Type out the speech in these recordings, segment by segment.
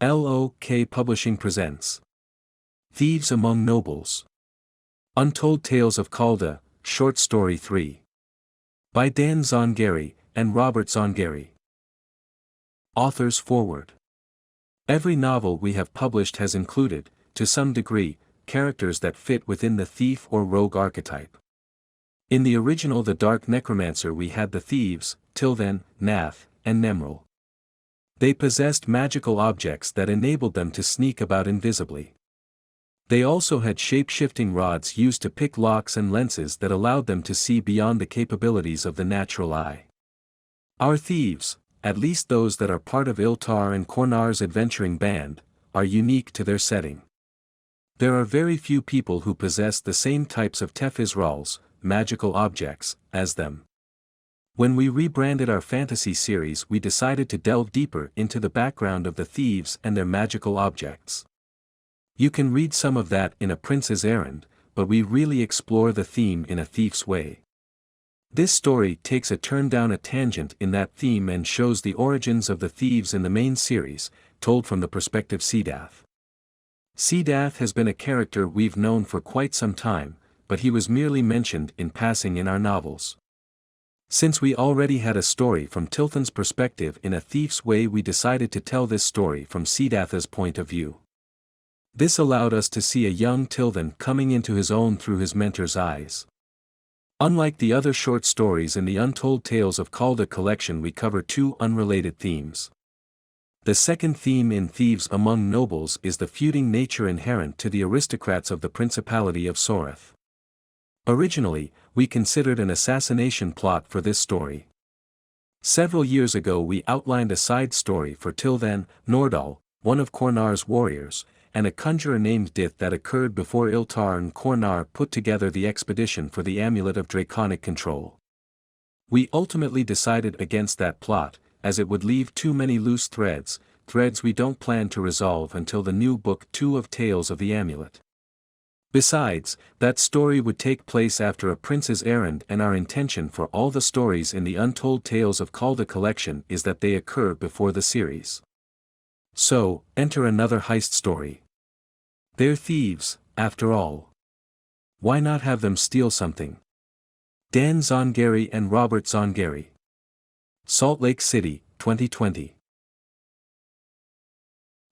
LOK Publishing presents Thieves Among Nobles. Untold Tales of Kalda, Short Story 3. By Dan Zangari and Robert Zangari. Author's Foreword. Every novel we have published has included, to some degree, characters that fit within the thief or rogue archetype. In the original The Dark Necromancer we had the Thieves, Tilthan, Nath, and Nemril. They possessed magical objects that enabled them to sneak about invisibly. They also had shape-shifting rods used to pick locks and lenses that allowed them to see beyond the capabilities of the natural eye. Our thieves, at least those that are part of Iltar and Kornar's adventuring band, are unique to their setting. There are very few people who possess the same types of tevisrals, magical objects, as them. When we rebranded our fantasy series we decided to delve deeper into the background of the thieves and their magical objects. You can read some of that in A Prince's Errand, but we really explore the theme in a thief's way. This story takes a turn down a tangent in that theme and shows the origins of the thieves in the main series, told from the perspective Cedath. Cedath has been a character we've known for quite some time, but he was merely mentioned in passing in our novels. Since we already had a story from Tilthan's perspective in a thief's way we decided to tell this story from Cedath's point of view. This allowed us to see a young Tilthan coming into his own through his mentor's eyes. Unlike the other short stories in the Untold Tales of Kalda collection we cover two unrelated themes. The second theme in Thieves Among Nobles is the feuding nature inherent to the aristocrats of the Principality of Cedath. Originally, we considered an assassination plot for this story. Several years ago we outlined a side story for Tilthan, Nordal, one of Kornar's warriors, and a conjurer named Dith that occurred before Iltar and Kornar put together the expedition for the Amulet of Draconic Control. We ultimately decided against that plot, as it would leave too many loose threads we don't plan to resolve until the new Book 2 of Tales of the Amulet. Besides, that story would take place after A Prince's Errand and our intention for all the stories in the Untold Tales of Kalda collection is that they occur before the series. So, enter another heist story. They're thieves, after all. Why not have them steal something? Dan Zangari and Robert Zangari. Salt Lake City, 2020.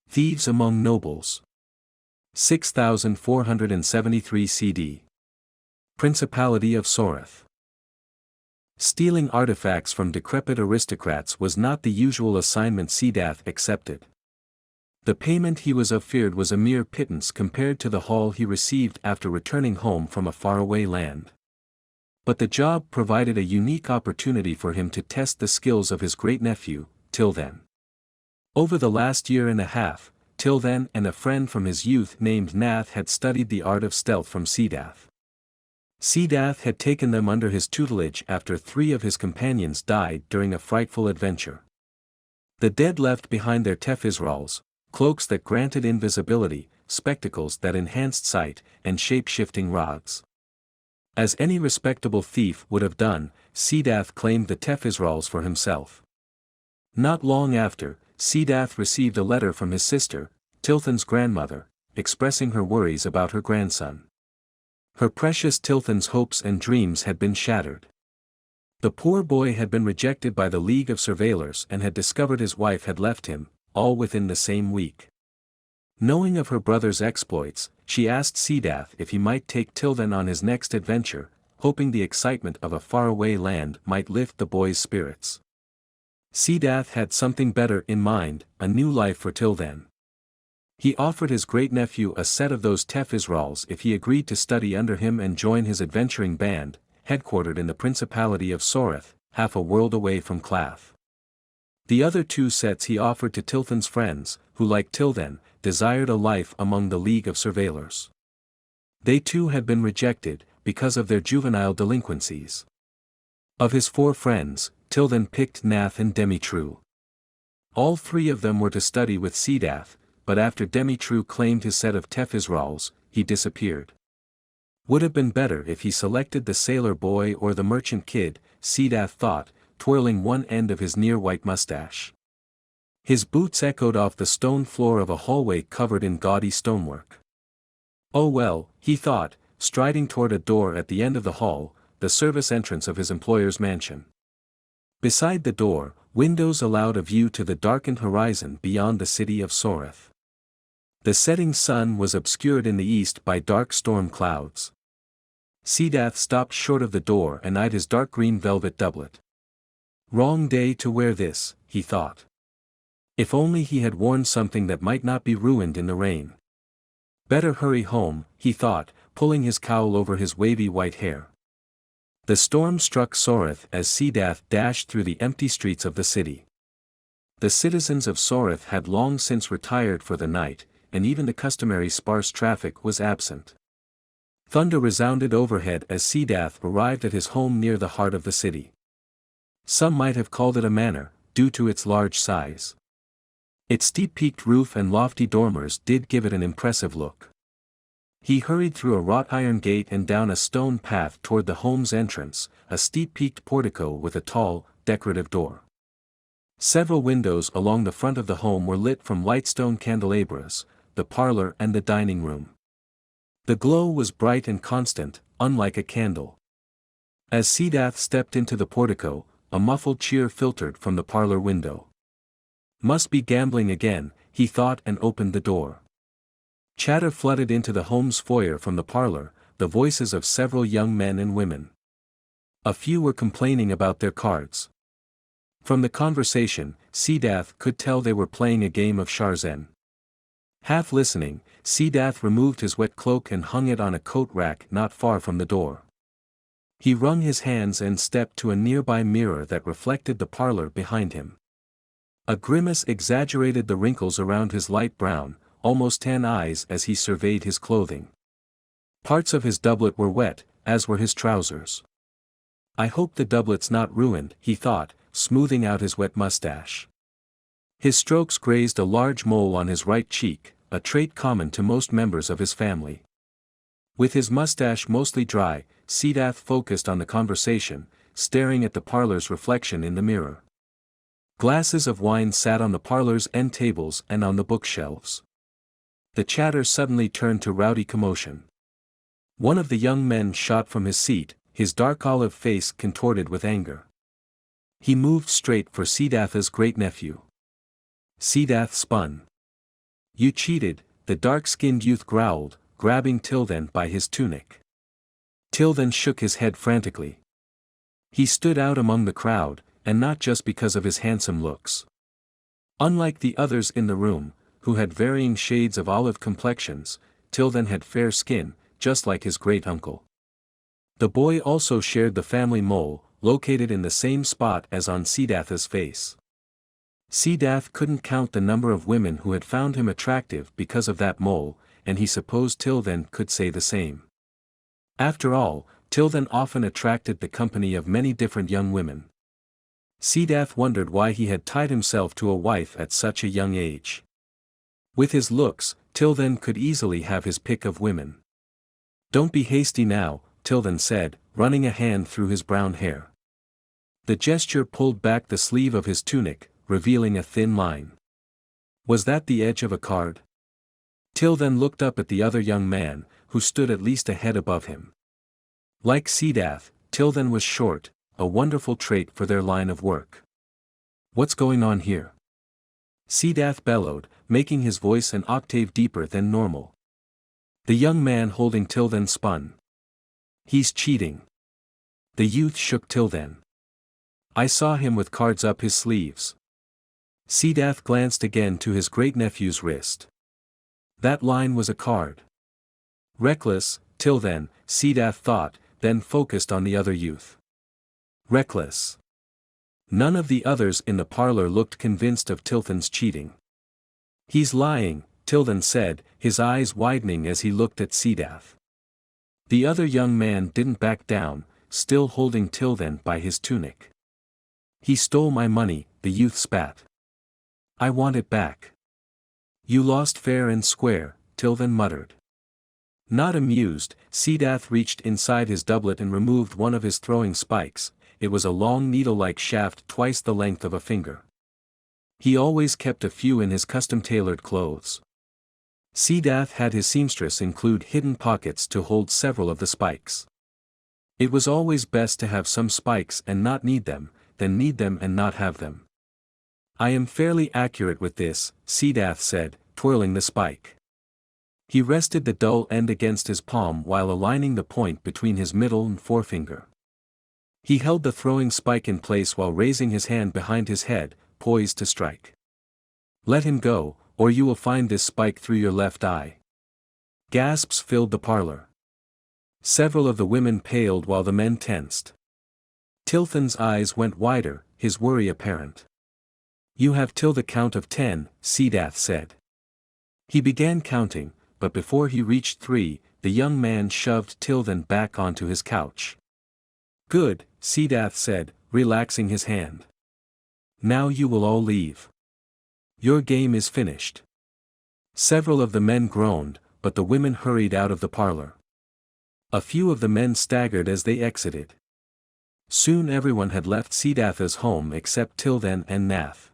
Thieves Among Nobles. 6473 CD. Principality of Cedath. Stealing artifacts from decrepit aristocrats was not the usual assignment Cedath accepted. The payment he was offered was a mere pittance compared to the haul he received after returning home from a faraway land. But the job provided a unique opportunity for him to test the skills of his great-nephew, Tilthan. Over the last year and a half, Tilthan and a friend from his youth named Nath had studied the art of stealth from Cedath. Cedath had taken them under his tutelage after 3 of his companions died during a frightful adventure. The dead left behind their tevisrals, cloaks that granted invisibility, spectacles that enhanced sight, and shape-shifting rods. As any respectable thief would have done, Cedath claimed the tevisrals for himself. Not long after, Cedath received a letter from his sister, Tilthan's grandmother, expressing her worries about her grandson. Her precious Tilthan's hopes and dreams had been shattered. The poor boy had been rejected by the League of Surveillors and had discovered his wife had left him, all within the same week. Knowing of her brother's exploits, she asked Cedath if he might take Tilthan on his next adventure, hoping the excitement of a faraway land might lift the boy's spirits. Cedath had something better in mind, a new life for Tilthan. He offered his great-nephew a set of those tevisrals if he agreed to study under him and join his adventuring band, headquartered in the Principality of Cedath, half a world away from Clath. The other 2 sets he offered to Tilthan's friends, who like Tilthan, desired a life among the League of Surveillors. They too had been rejected, because of their juvenile delinquencies. Of his 4 friends, Tilthan picked Nath and Demitru. All 3 of them were to study with Cedath, but after Demitru claimed his set of tevisrals, he disappeared. Would have been better if he selected the sailor boy or the merchant kid, Cedath thought, twirling one end of his near-white mustache. His boots echoed off the stone floor of a hallway covered in gaudy stonework. Oh well, he thought, striding toward a door at the end of the hall, the service entrance of his employer's mansion. Beside the door, windows allowed a view to the darkened horizon beyond the city of Cedath. The setting sun was obscured in the east by dark storm clouds. Cedath stopped short of the door and eyed his dark green velvet doublet. Wrong day to wear this, he thought. If only he had worn something that might not be ruined in the rain. Better hurry home, he thought, pulling his cowl over his wavy white hair. The storm struck Cedath as Cedath dashed through the empty streets of the city. The citizens of Cedath had long since retired for the night, and even the customary sparse traffic was absent. Thunder resounded overhead as Cedath arrived at his home near the heart of the city. Some might have called it a manor, due to its large size. Its steep-peaked roof and lofty dormers did give it an impressive look. He hurried through a wrought iron gate and down a stone path toward the home's entrance, a steep-peaked portico with a tall, decorative door. Several windows along the front of the home were lit from light stone candelabras, the parlor and the dining room. The glow was bright and constant, unlike a candle. As Cedath stepped into the portico, a muffled cheer filtered from the parlor window. Must be gambling again, he thought and opened the door. Chatter flooded into the home's foyer from the parlor, the voices of several young men and women. A few were complaining about their cards. From the conversation, Cedath could tell they were playing a game of Sharzan. Half listening, Cedath removed his wet cloak and hung it on a coat rack not far from the door. He wrung his hands and stepped to a nearby mirror that reflected the parlor behind him. A grimace exaggerated the wrinkles around his light brown, almost tan eyes as he surveyed his clothing. Parts of his doublet were wet, as were his trousers. I hope the doublet's not ruined, he thought, smoothing out his wet mustache. His strokes grazed a large mole on his right cheek, a trait common to most members of his family. With his mustache mostly dry, Cedath focused on the conversation, staring at the parlor's reflection in the mirror. Glasses of wine sat on the parlor's end tables and on the bookshelves. The chatter suddenly turned to rowdy commotion. One of the young men shot from his seat, his dark olive face contorted with anger. He moved straight for Cedath's great-nephew. Cedath spun. You cheated, the dark-skinned youth growled, grabbing Tilthan by his tunic. Tilthan shook his head frantically. He stood out among the crowd, and not just because of his handsome looks. Unlike the others in the room, who had varying shades of olive complexions, Tilthan had fair skin, just like his great-uncle. The boy also shared the family mole, located in the same spot as on Cedath's face. Cedath couldn't count the number of women who had found him attractive because of that mole, and he supposed Tilthan could say the same. After all, Tilthan often attracted the company of many different young women. Cedath wondered why he had tied himself to a wife at such a young age. With his looks, Tilthan could easily have his pick of women. Don't be hasty now, Tilthan said, running a hand through his brown hair. The gesture pulled back the sleeve of his tunic, revealing a thin line. Was that the edge of a card? Tilthan looked up at the other young man, who stood at least a head above him. Like Cedath, Tilthan was short, a wonderful trait for their line of work. What's going on here? Cedath bellowed, making his voice an octave deeper than normal. The young man holding Tilthan spun. He's cheating. The youth shook Tilthan. I saw him with cards up his sleeves. Cedath glanced again to his great-nephew's wrist. That line was a card. Reckless, Tilthan, Cedath thought, then focused on the other youth. Reckless. None of the others in the parlor looked convinced of Tilthan's cheating. He's lying, Tilthan said, his eyes widening as he looked at Cedath. The other young man didn't back down, still holding Tilthan by his tunic. He stole my money, the youth spat. I want it back. You lost fair and square, Tilthan muttered. Not amused, Cedath reached inside his doublet and removed one of his throwing spikes. It was a long needle-like shaft twice the length of a finger. He always kept a few in his custom-tailored clothes. Cedath had his seamstress include hidden pockets to hold several of the spikes. It was always best to have some spikes and not need them, than need them and not have them. I am fairly accurate with this, Cedath said, twirling the spike. He rested the dull end against his palm while aligning the point between his middle and forefinger. He held the throwing spike in place while raising his hand behind his head, poised to strike. Let him go, or you will find this spike through your left eye. Gasps filled the parlor. Several of the women paled while the men tensed. Tilthan's eyes went wider, his worry apparent. You have till the count of 10, Cedath said. He began counting, but before he reached 3, the young man shoved Tilthan back onto his couch. Good, Cedath said, relaxing his hand. Now you will all leave. Your game is finished. Several of the men groaned, but the women hurried out of the parlor. A few of the men staggered as they exited. Soon everyone had left Cedath's home except Tilthan and Nath.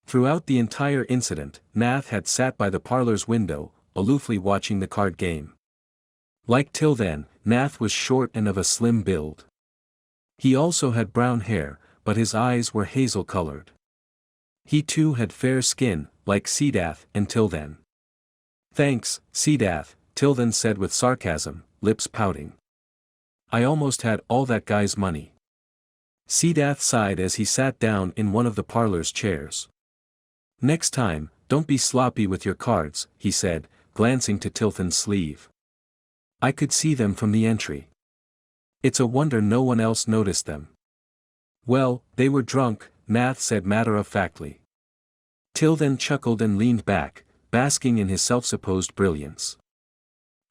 Throughout the entire incident, Nath had sat by the parlor's window, aloofly watching the card game. Like Tilthan, Nath was short and of a slim build. He also had brown hair, but his eyes were hazel-colored. He too had fair skin, like Cedath and Tilthan. Thanks, Cedath, Tilthan said with sarcasm, lips pouting. I almost had all that guy's money. Cedath sighed as he sat down in one of the parlor's chairs. Next time, don't be sloppy with your cards, he said, glancing to Tilthan's sleeve. I could see them from the entry. It's a wonder no one else noticed them. Well, they were drunk, Nath said matter-of-factly. Tilthan chuckled and leaned back, basking in his self-supposed brilliance.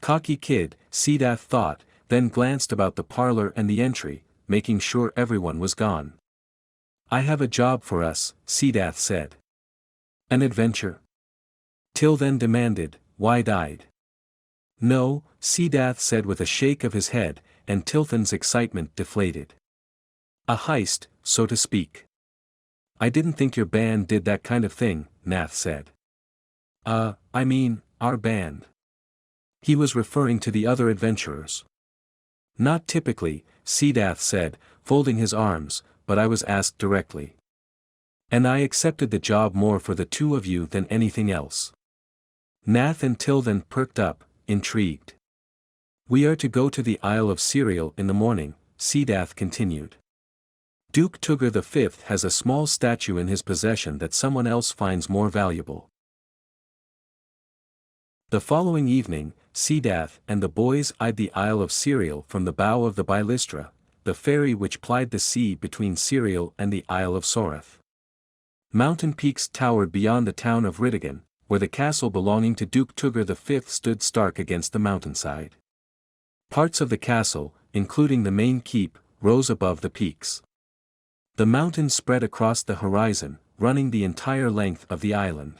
Cocky kid, Cedath thought, then glanced about the parlor and the entry, making sure everyone was gone. I have a job for us, Cedath said. An adventure? Tilthan demanded, wide-eyed. No, Cedath said with a shake of his head, and Tilthan's excitement deflated. A heist, so to speak. I didn't think your band did that kind of thing, Nath said. I mean, our band. He was referring to the other adventurers. Not typically, Cedath said, folding his arms, but I was asked directly. And I accepted the job more for the two of you than anything else. Nath and Tilthan perked up, intrigued. We are to go to the Isle of Cereal in the morning, Cedath continued. Duke Tugger V has a small statue in his possession that someone else finds more valuable. The following evening, Cedath and the boys eyed the Isle of Cereal from the bow of the Bylystra, the ferry which plied the sea between Cereal and the Isle of Soreth. Mountain peaks towered beyond the town of Riddigan, where the castle belonging to Duke Tugger V stood stark against the mountainside. Parts of the castle, including the main keep, rose above the peaks. The mountains spread across the horizon, running the entire length of the island.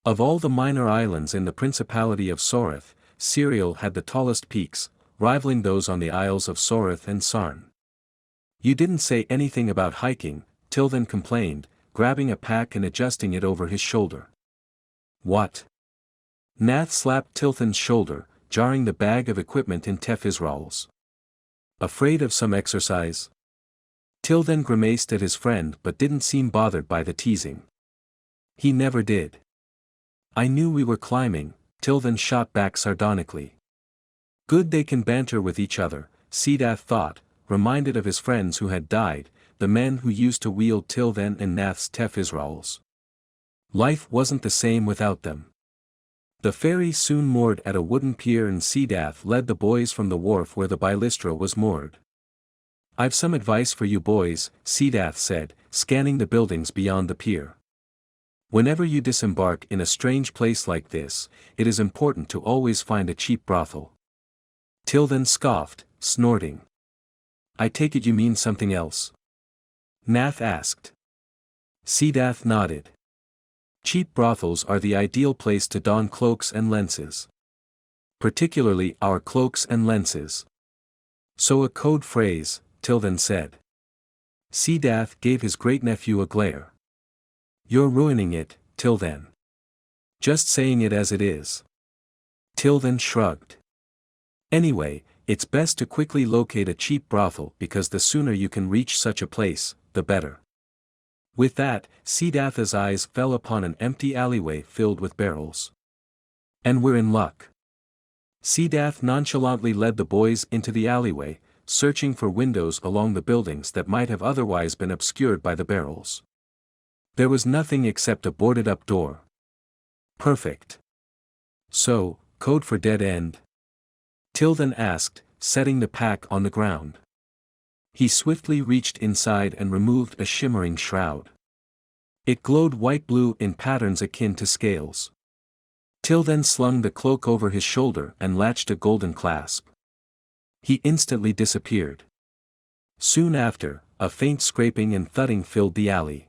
Of all the minor islands in the Principality of Soreth, Cereal had the tallest peaks, rivaling those on the Isles of Soreth and Sarn. You didn't say anything about hiking, Tilthan complained, grabbing a pack and adjusting it over his shoulder. What? Nath slapped Tilthan's shoulder, jarring the bag of equipment in tevisrals. Afraid of some exercise? Tilthan grimaced at his friend but didn't seem bothered by the teasing. He never did. I knew we were climbing, Tilthan shot back sardonically. Good they can banter with each other, Cedath thought, reminded of his friends who had died, the men who used to wield Tilthan and Nath's tevisrals. Life wasn't the same without them. The ferry soon moored at a wooden pier and Cedath led the boys from the wharf where the Bylystra was moored. I've some advice for you boys, Cedath said, scanning the buildings beyond the pier. Whenever you disembark in a strange place like this, it is important to always find a cheap brothel. Tilthan scoffed, snorting. I take it you mean something else? Nath asked. Cedath nodded. Cheap brothels are the ideal place to don cloaks and lenses. Particularly our cloaks and lenses. So a code phrase, Tilthan said. Cedath gave his great-nephew a glare. You're ruining it, Tilthan. Just saying it as it is. Tilthan shrugged. Anyway, it's best to quickly locate a cheap brothel because the sooner you can reach such a place, the better. With that, Cedath's eyes fell upon an empty alleyway filled with barrels. And we're in luck. Cedath nonchalantly led the boys into the alleyway, searching for windows along the buildings that might have otherwise been obscured by the barrels. There was nothing except a boarded-up door. Perfect. So, code for dead end? Tilthan asked, setting the pack on the ground. He swiftly reached inside and removed a shimmering shroud. It glowed white-blue in patterns akin to scales. Tilthan slung the cloak over his shoulder and latched a golden clasp. He instantly disappeared. Soon after, a faint scraping and thudding filled the alley.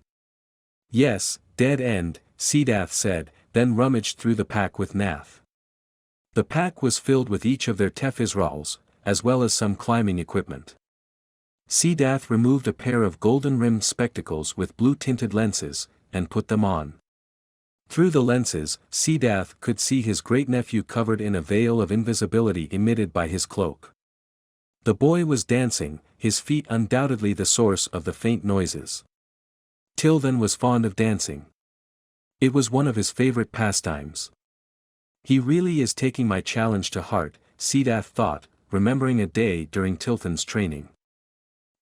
Yes, dead end, Cedath said, then rummaged through the pack with Nath. The pack was filled with each of their tevisrals, as well as some climbing equipment. Cedath removed a pair of golden-rimmed spectacles with blue-tinted lenses, and put them on. Through the lenses, Cedath could see his great-nephew covered in a veil of invisibility emitted by his cloak. The boy was dancing, his feet undoubtedly the source of the faint noises. Tilthan was fond of dancing. It was one of his favorite pastimes. He really is taking my challenge to heart, Cedath thought, remembering a day during Tilthan's training.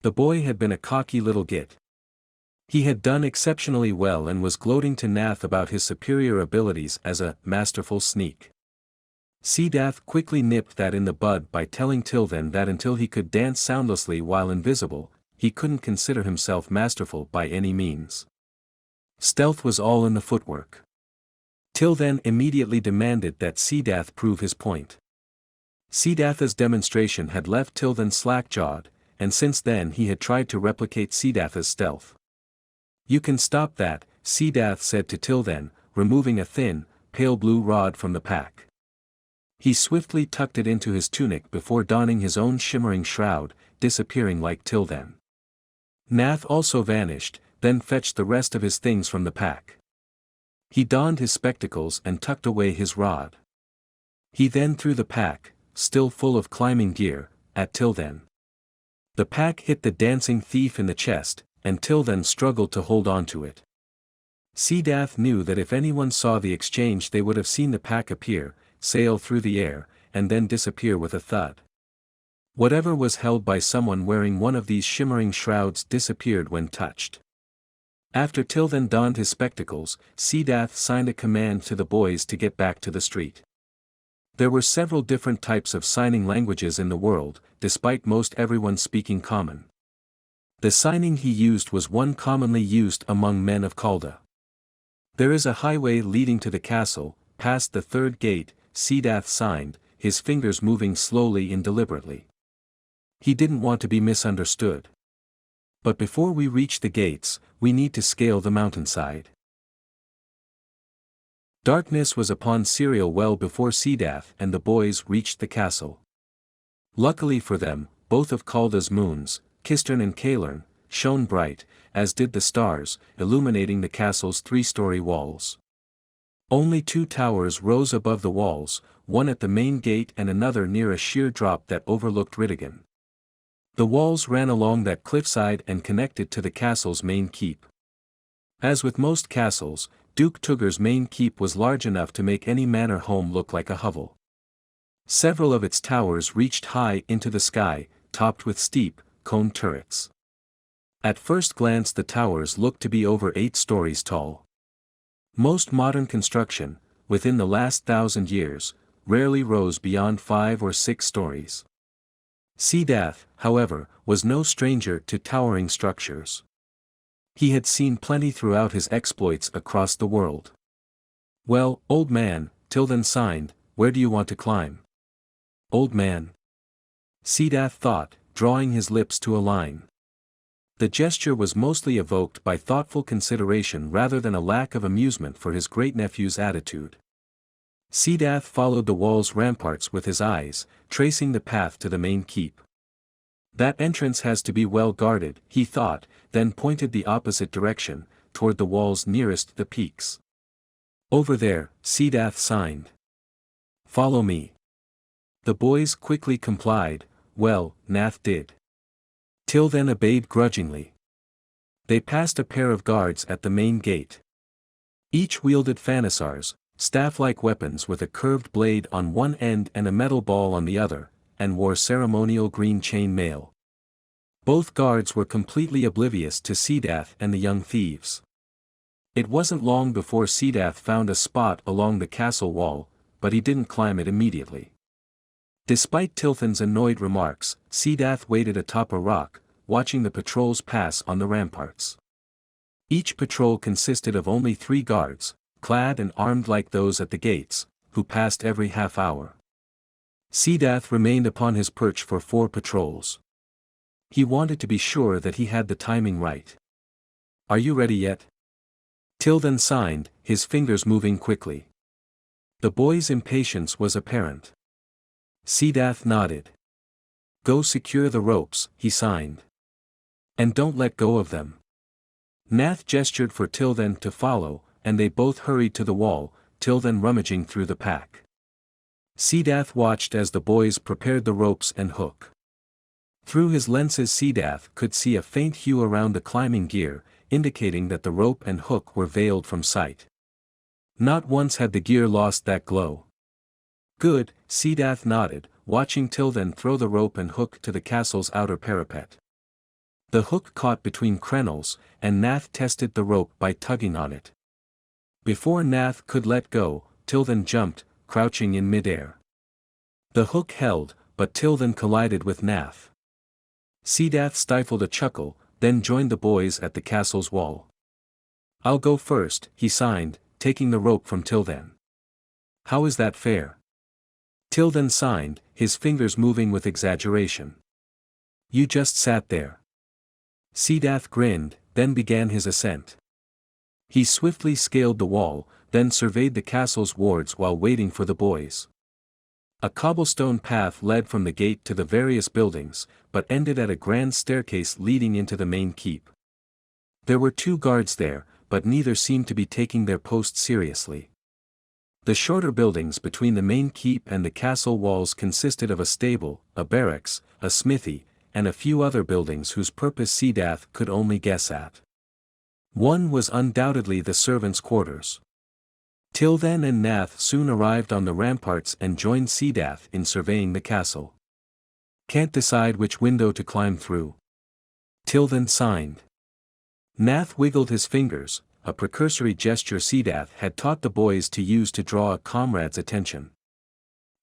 The boy had been a cocky little git. He had done exceptionally well and was gloating to Nath about his superior abilities as a masterful sneak. Cedath quickly nipped that in the bud by telling Tilthan that until he could dance soundlessly while invisible, he couldn't consider himself masterful by any means. Stealth was all in the footwork. Tilthan immediately demanded that Cedath prove his point. Cedath's demonstration had left Tilthan slack-jawed, and since then he had tried to replicate Cedath's stealth. You can stop that, Cedath said to Tilthan, removing a thin, pale blue rod from the pack. He swiftly tucked it into his tunic before donning his own shimmering shroud, disappearing like Tilthan. Nath also vanished, then fetched the rest of his things from the pack. He donned his spectacles and tucked away his rod. He then threw the pack, still full of climbing gear, at Tilthan. The pack hit the dancing thief in the chest, and Tilthan struggled to hold on to it. Cedath knew that if anyone saw the exchange they would have seen the pack appear, sail through the air, and then disappear with a thud. Whatever was held by someone wearing one of these shimmering shrouds disappeared when touched. After Tilthan donned his spectacles, Cedath signed a command to the boys to get back to the street. There were several different types of signing languages in the world, despite most everyone speaking common. The signing he used was one commonly used among men of Kalda. There is a highway leading to the castle, past the third gate, Cedath signed, his fingers moving slowly and deliberately. He didn't want to be misunderstood. But before we reach the gates, we need to scale the mountainside. Darkness was upon Serial well before Cedath and the boys reached the castle. Luckily for them, both of Kalda's moons, Kistern and Kalern, shone bright, as did the stars, illuminating the castle's three-story walls. Only two towers rose above the walls, one at the main gate and another near a sheer drop that overlooked Riddigan. The walls ran along that cliffside and connected to the castle's main keep. As with most castles, Duke Tugger's main keep was large enough to make any manor home look like a hovel. Several of its towers reached high into the sky, topped with steep, coned turrets. At first glance the towers looked to be over 8 stories tall. Most modern construction, within the last 1,000 years, rarely rose beyond 5 or 6 stories. Cedath, however, was no stranger to towering structures. He had seen plenty throughout his exploits across the world. Well, old man, Tilthan signed, where do you want to climb? Old man. Cedath thought, drawing his lips to a line. The gesture was mostly evoked by thoughtful consideration rather than a lack of amusement for his great-nephew's attitude. Cedath followed the wall's ramparts with his eyes, tracing the path to the main keep. That entrance has to be well guarded, he thought, then pointed the opposite direction, toward the walls nearest the peaks. "Over there," Cedath signed. "Follow me." The boys quickly complied. Well, Nath did. Tilthan obeyed grudgingly. They passed a pair of guards at the main gate. Each wielded fanisars, staff-like weapons with a curved blade on one end and a metal ball on the other, and wore ceremonial green chain mail. Both guards were completely oblivious to Cedath and the young thieves. It wasn't long before Cedath found a spot along the castle wall, but he didn't climb it immediately. Despite Tilthan's annoyed remarks, Cedath waited atop a rock, watching the patrols pass on the ramparts. Each patrol consisted of only 3 guards, clad and armed like those at the gates, who passed every half hour. Cedath remained upon his perch for 4 patrols. He wanted to be sure that he had the timing right. "Are you ready yet?" Tilthan signed, his fingers moving quickly. The boy's impatience was apparent. Cedath nodded. "Go secure the ropes," he signed. "And don't let go of them." Nath gestured for Tilthan to follow, and they both hurried to the wall, Tilthan rummaging through the pack. Cedath watched as the boys prepared the ropes and hook. Through his lenses Cedath could see a faint hue around the climbing gear, indicating that the rope and hook were veiled from sight. Not once had the gear lost that glow. "Good," Cedath nodded, watching Tilthan throw the rope and hook to the castle's outer parapet. The hook caught between crenels, and Nath tested the rope by tugging on it. Before Nath could let go, Tilthan jumped, crouching in midair. The hook held, but Tilthan collided with Nath. Cedath stifled a chuckle, then joined the boys at the castle's wall. "I'll go first," he signed, taking the rope from Tilthan. "How is that fair?" Tilthan signed, his fingers moving with exaggeration. "You just sat there." Cedath grinned, then began his ascent. He swiftly scaled the wall, then surveyed the castle's wards while waiting for the boys. A cobblestone path led from the gate to the various buildings, but ended at a grand staircase leading into the main keep. There were 2 guards there, but neither seemed to be taking their post seriously. The shorter buildings between the main keep and the castle walls consisted of a stable, a barracks, a smithy, and a few other buildings whose purpose Cedath could only guess at. One was undoubtedly the servants' quarters. Tilthan and Nath soon arrived on the ramparts and joined Cedath in surveying the castle. "Can't decide which window to climb through." Tilthan signed. Nath wiggled his fingers, a precursory gesture Cedath had taught the boys to use to draw a comrade's attention.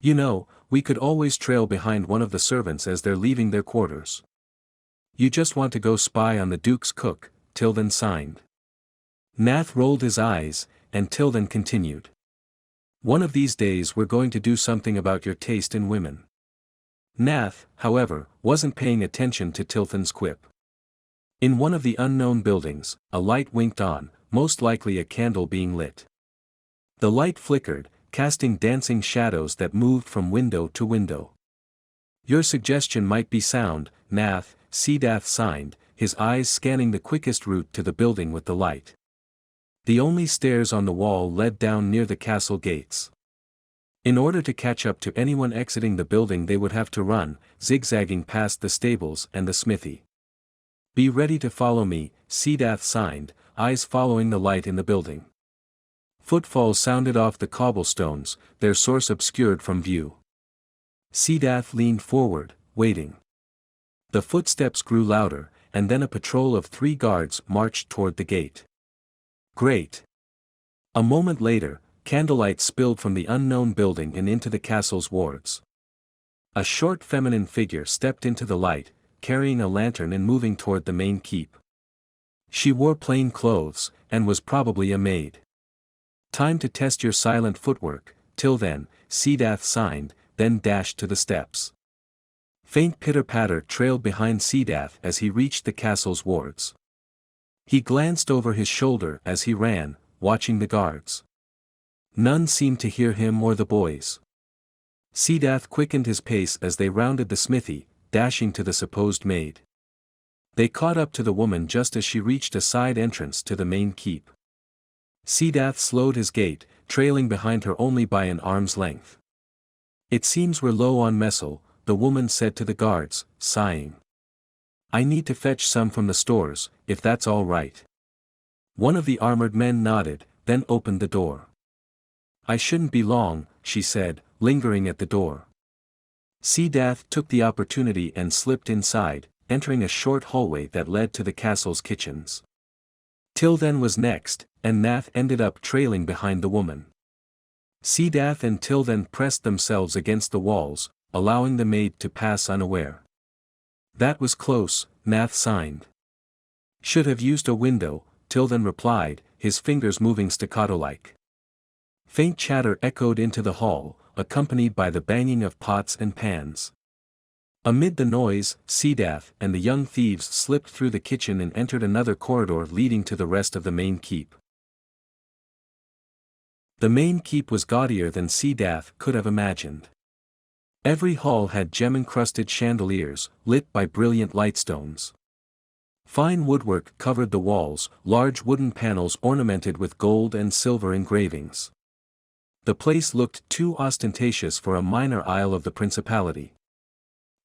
"You know, we could always trail behind one of the servants as they're leaving their quarters." "You just want to go spy on the Duke's cook," Tilthan signed. Nath rolled his eyes, and Tilthan continued. "One of these days we're going to do something about your taste in women." Nath, however, wasn't paying attention to Tilthan's quip. In one of the unknown buildings, a light winked on, most likely a candle being lit. The light flickered, casting dancing shadows that moved from window to window. "Your suggestion might be sound, Nath," Cedath signed, his eyes scanning the quickest route to the building with the light. The only stairs on the wall led down near the castle gates. In order to catch up to anyone exiting the building they would have to run, zigzagging past the stables and the smithy. "Be ready to follow me," Cedath signed, eyes following the light in the building. Footfalls sounded off the cobblestones, their source obscured from view. Cedath leaned forward, waiting. The footsteps grew louder, and then a patrol of 3 guards marched toward the gate. "Great!" A moment later, candlelight spilled from the unknown building and into the castle's wards. A short feminine figure stepped into the light, carrying a lantern and moving toward the main keep. She wore plain clothes, and was probably a maid. "Time to test your silent footwork, Tilthan," Cedath signed, then dashed to the steps. Faint pitter-patter trailed behind Cedath as he reached the castle's wards. He glanced over his shoulder as he ran, watching the guards. None seemed to hear him or the boys. Cedath quickened his pace as they rounded the smithy, dashing to the supposed maid. They caught up to the woman just as she reached a side entrance to the main keep. Cedath slowed his gait, trailing behind her only by an arm's length. "It seems we're low on mesil," the woman said to the guards, sighing. "I need to fetch some from the stores, if that's all right." One of the armored men nodded, then opened the door. "I shouldn't be long," she said, lingering at the door. Cedath took the opportunity and slipped inside, entering a short hallway that led to the castle's kitchens. Tilthan was next, and Nath ended up trailing behind the woman. Cedath and Tilthan pressed themselves against the walls, allowing the maid to pass unaware. "That was close," Nath signed. "Should have used a window," Tilthan replied, his fingers moving staccato-like. Faint chatter echoed into the hall, accompanied by the banging of pots and pans. Amid the noise, Cedath and the young thieves slipped through the kitchen and entered another corridor leading to the rest of the main keep. The main keep was gaudier than Cedath could have imagined. Every hall had gem-encrusted chandeliers, lit by brilliant lightstones. Fine woodwork covered the walls, large wooden panels ornamented with gold and silver engravings. The place looked too ostentatious for a minor isle of the principality.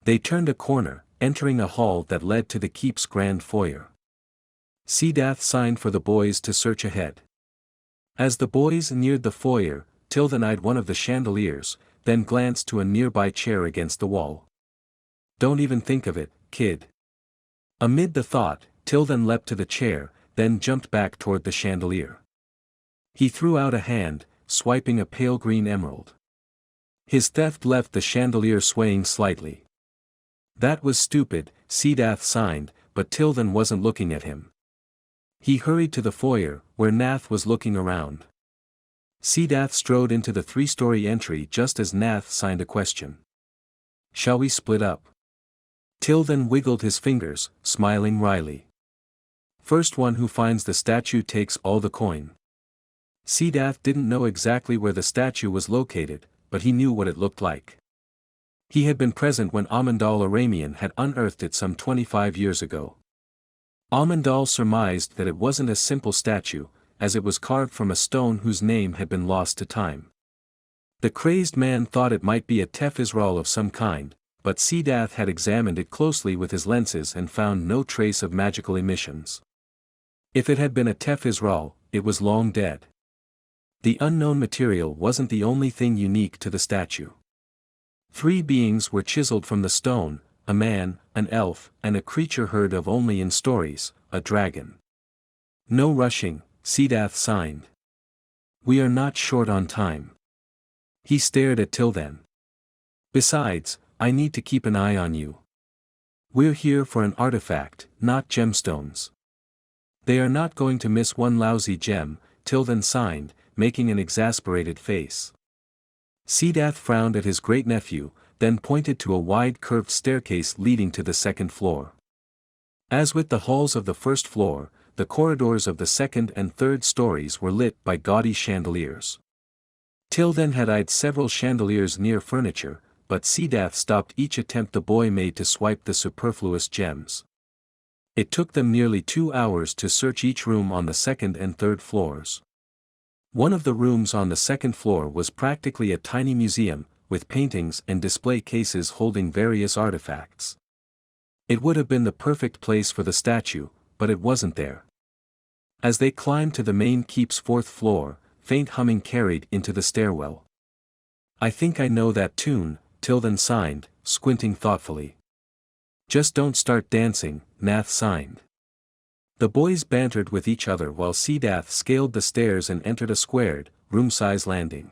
They turned a corner, entering a hall that led to the keep's grand foyer. Cedath signed for the boys to search ahead. As the boys neared the foyer, Tilthan eyed one of the chandeliers, then glanced to a nearby chair against the wall. "Don't even think of it, kid." Amid the thought, Tilthan leapt to the chair, then jumped back toward the chandelier. He threw out a hand, swiping a pale green emerald. His theft left the chandelier swaying slightly. "That was stupid," Cedath signed, but Tilthan wasn't looking at him. He hurried to the foyer, where Nath was looking around. Cedath strode into the three-story entry just as Nath signed a question. "Shall we split up?" Tilthan wiggled his fingers, smiling wryly. "First one who finds the statue takes all the coin." Cedath didn't know exactly where the statue was located, but he knew what it looked like. He had been present when Amandal Aramian had unearthed it some 25 years ago. Amandal surmised that it wasn't a simple statue, as it was carved from a stone whose name had been lost to time. The crazed man thought it might be a tevisral of some kind, but Cedath had examined it closely with his lenses and found no trace of magical emissions. If it had been a tevisral, it was long dead. The unknown material wasn't the only thing unique to the statue. 3 beings were chiseled from the stone, a man, an elf, and a creature heard of only in stories, a dragon. "No rushing," Cedath signed. "We are not short on time." He stared at Tilthan. "Besides, I need to keep an eye on you. We're here for an artifact, not gemstones." "They are not going to miss one lousy gem," Tilthan signed, making an exasperated face. Cedath frowned at his great-nephew, then pointed to a wide curved staircase leading to the second floor. As with the halls of the first floor, the corridors of the second and third stories were lit by gaudy chandeliers. Tilthan had eyed several chandeliers near furniture, but Cedath stopped each attempt the boy made to swipe the superfluous gems. It took them nearly 2 hours to search each room on the second and third floors. One of the rooms on the second floor was practically a tiny museum, with paintings and display cases holding various artifacts. It would have been the perfect place for the statue, but it wasn't there. As they climbed to the main keep's 4th floor, faint humming carried into the stairwell. "I think I know that tune," Tilthan signed, squinting thoughtfully. "Just don't start dancing," Nath signed. The boys bantered with each other while Cedath scaled the stairs and entered a squared, room-size landing.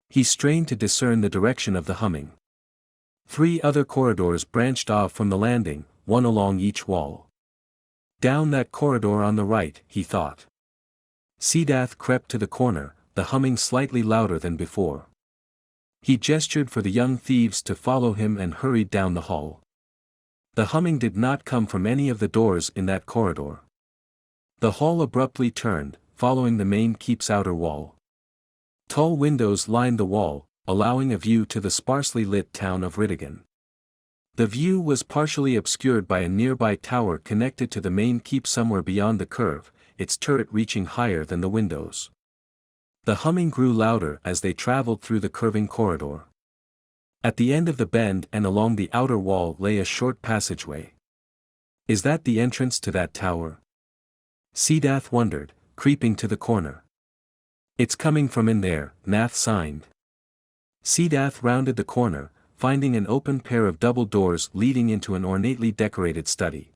He strained to discern the direction of the humming. 3 other corridors branched off from the landing, one along each wall. "Down that corridor on the right," he thought. Cedath crept to the corner, the humming slightly louder than before. He gestured for the young thieves to follow him and hurried down the hall. The humming did not come from any of the doors in that corridor. The hall abruptly turned, following the main keep's outer wall. Tall windows lined the wall, allowing a view to the sparsely lit town of Riddigan. The view was partially obscured by a nearby tower connected to the main keep somewhere beyond the curve, its turret reaching higher than the windows. The humming grew louder as they traveled through the curving corridor. At the end of the bend and along the outer wall lay a short passageway. Is that the entrance to that tower? Cedath wondered, creeping to the corner. It's coming from in there, Nath signed. Cedath rounded the corner, finding an open pair of double doors leading into an ornately decorated study.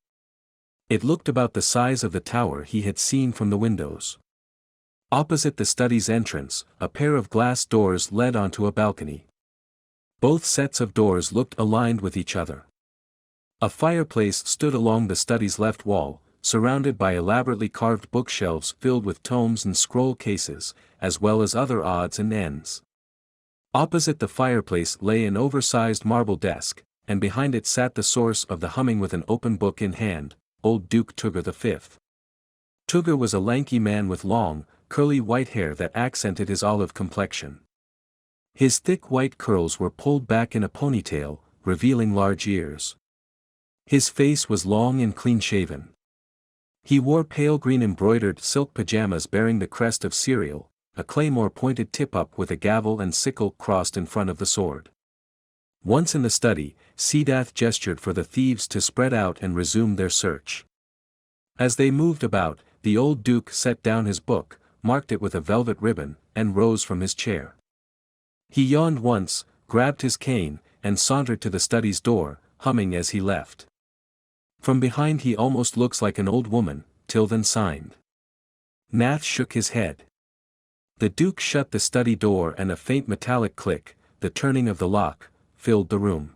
It looked about the size of the tower he had seen from the windows. Opposite the study's entrance, a pair of glass doors led onto a balcony. Both sets of doors looked aligned with each other. A fireplace stood along the study's left wall, surrounded by elaborately carved bookshelves filled with tomes and scroll cases, as well as other odds and ends. Opposite the fireplace lay an oversized marble desk, and behind it sat the source of the humming with an open book in hand, old Duke Tugger V. Tugger was a lanky man with long, curly white hair that accented his olive complexion. His thick white curls were pulled back in a ponytail, revealing large ears. His face was long and clean-shaven. He wore pale green embroidered silk pajamas bearing the crest of Serial, a claymore pointed tip-up with a gavel and sickle crossed in front of the sword. Once in the study, Cedath gestured for the thieves to spread out and resume their search. As they moved about, the old Duke set down his book, marked it with a velvet ribbon, and rose from his chair. He yawned once, grabbed his cane, and sauntered to the study's door, humming as he left. From behind he almost looks like an old woman, Tilthan signed. Nath shook his head. The Duke shut the study door and a faint metallic click, the turning of the lock, filled the room.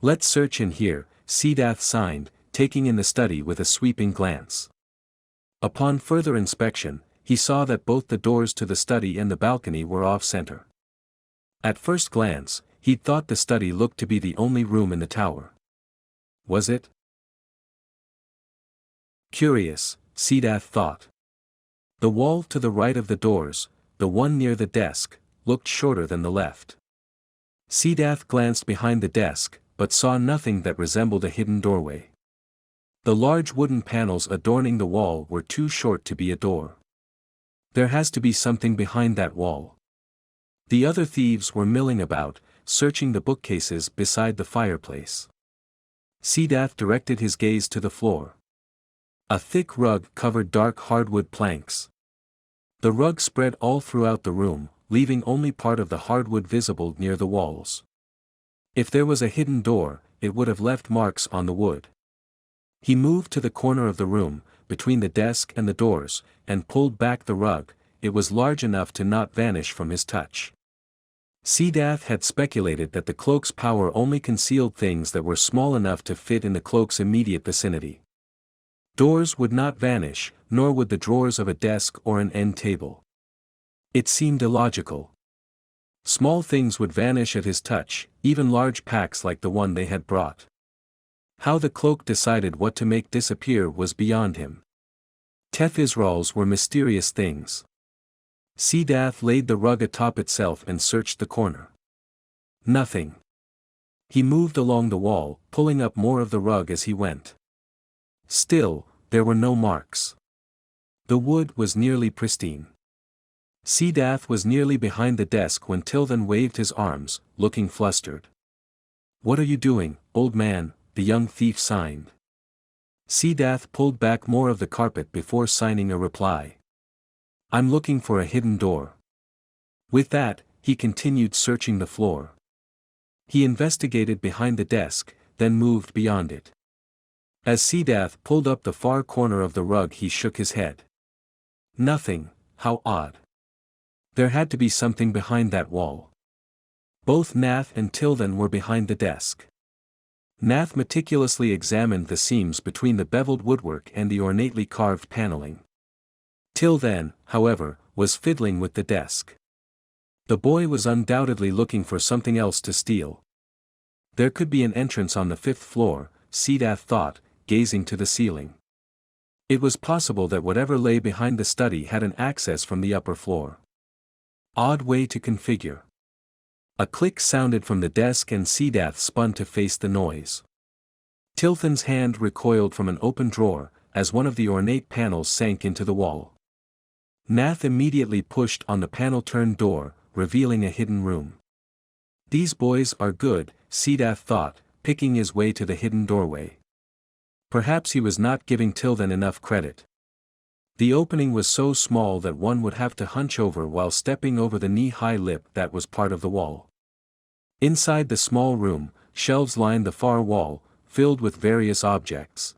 Let's search in here, Cedath signed, taking in the study with a sweeping glance. Upon further inspection, he saw that both the doors to the study and the balcony were off-center. At first glance, he'd thought the study looked to be the only room in the tower. Was it? Curious, Cedath thought. The wall to the right of the doors, the one near the desk, looked shorter than the left. Cedath glanced behind the desk, but saw nothing that resembled a hidden doorway. The large wooden panels adorning the wall were too short to be a door. There has to be something behind that wall. The other thieves were milling about, searching the bookcases beside the fireplace. Cedath directed his gaze to the floor. A thick rug covered dark hardwood planks. The rug spread all throughout the room, leaving only part of the hardwood visible near the walls. If there was a hidden door, it would have left marks on the wood. He moved to the corner of the room, between the desk and the doors, and pulled back the rug. It was large enough to not vanish from his touch. Cedath had speculated that the cloak's power only concealed things that were small enough to fit in the cloak's immediate vicinity. Doors would not vanish, nor would the drawers of a desk or an end table. It seemed illogical. Small things would vanish at his touch, even large packs like the one they had brought. How the cloak decided what to make disappear was beyond him. Tevisrals were mysterious things. Cedath laid the rug atop itself and searched the corner. Nothing. He moved along the wall, pulling up more of the rug as he went. Still, there were no marks. The wood was nearly pristine. Cedath was nearly behind the desk when Tilthan waved his arms, looking flustered. "What are you doing, old man?" the young thief signed. Cedath pulled back more of the carpet before signing a reply. "I'm looking for a hidden door." With that, he continued searching the floor. He investigated behind the desk, then moved beyond it. As Cedath pulled up the far corner of the rug he shook his head. Nothing, how odd. There had to be something behind that wall. Both Nath and Tilthan were behind the desk. Nath meticulously examined the seams between the beveled woodwork and the ornately carved paneling. Tilthan, however, was fiddling with the desk. The boy was undoubtedly looking for something else to steal. There could be an entrance on the 5th floor, Cedath thought, gazing to the ceiling. It was possible that whatever lay behind the study had an access from the upper floor. Odd way to configure. A click sounded from the desk and Cedath spun to face the noise. Tilthan's hand recoiled from an open drawer, as one of the ornate panels sank into the wall. Nath immediately pushed on the panel-turned door, revealing a hidden room. These boys are good, Cedath thought, picking his way to the hidden doorway. Perhaps he was not giving Tilthan enough credit. The opening was so small that one would have to hunch over while stepping over the knee-high lip that was part of the wall. Inside the small room, shelves lined the far wall, filled with various objects.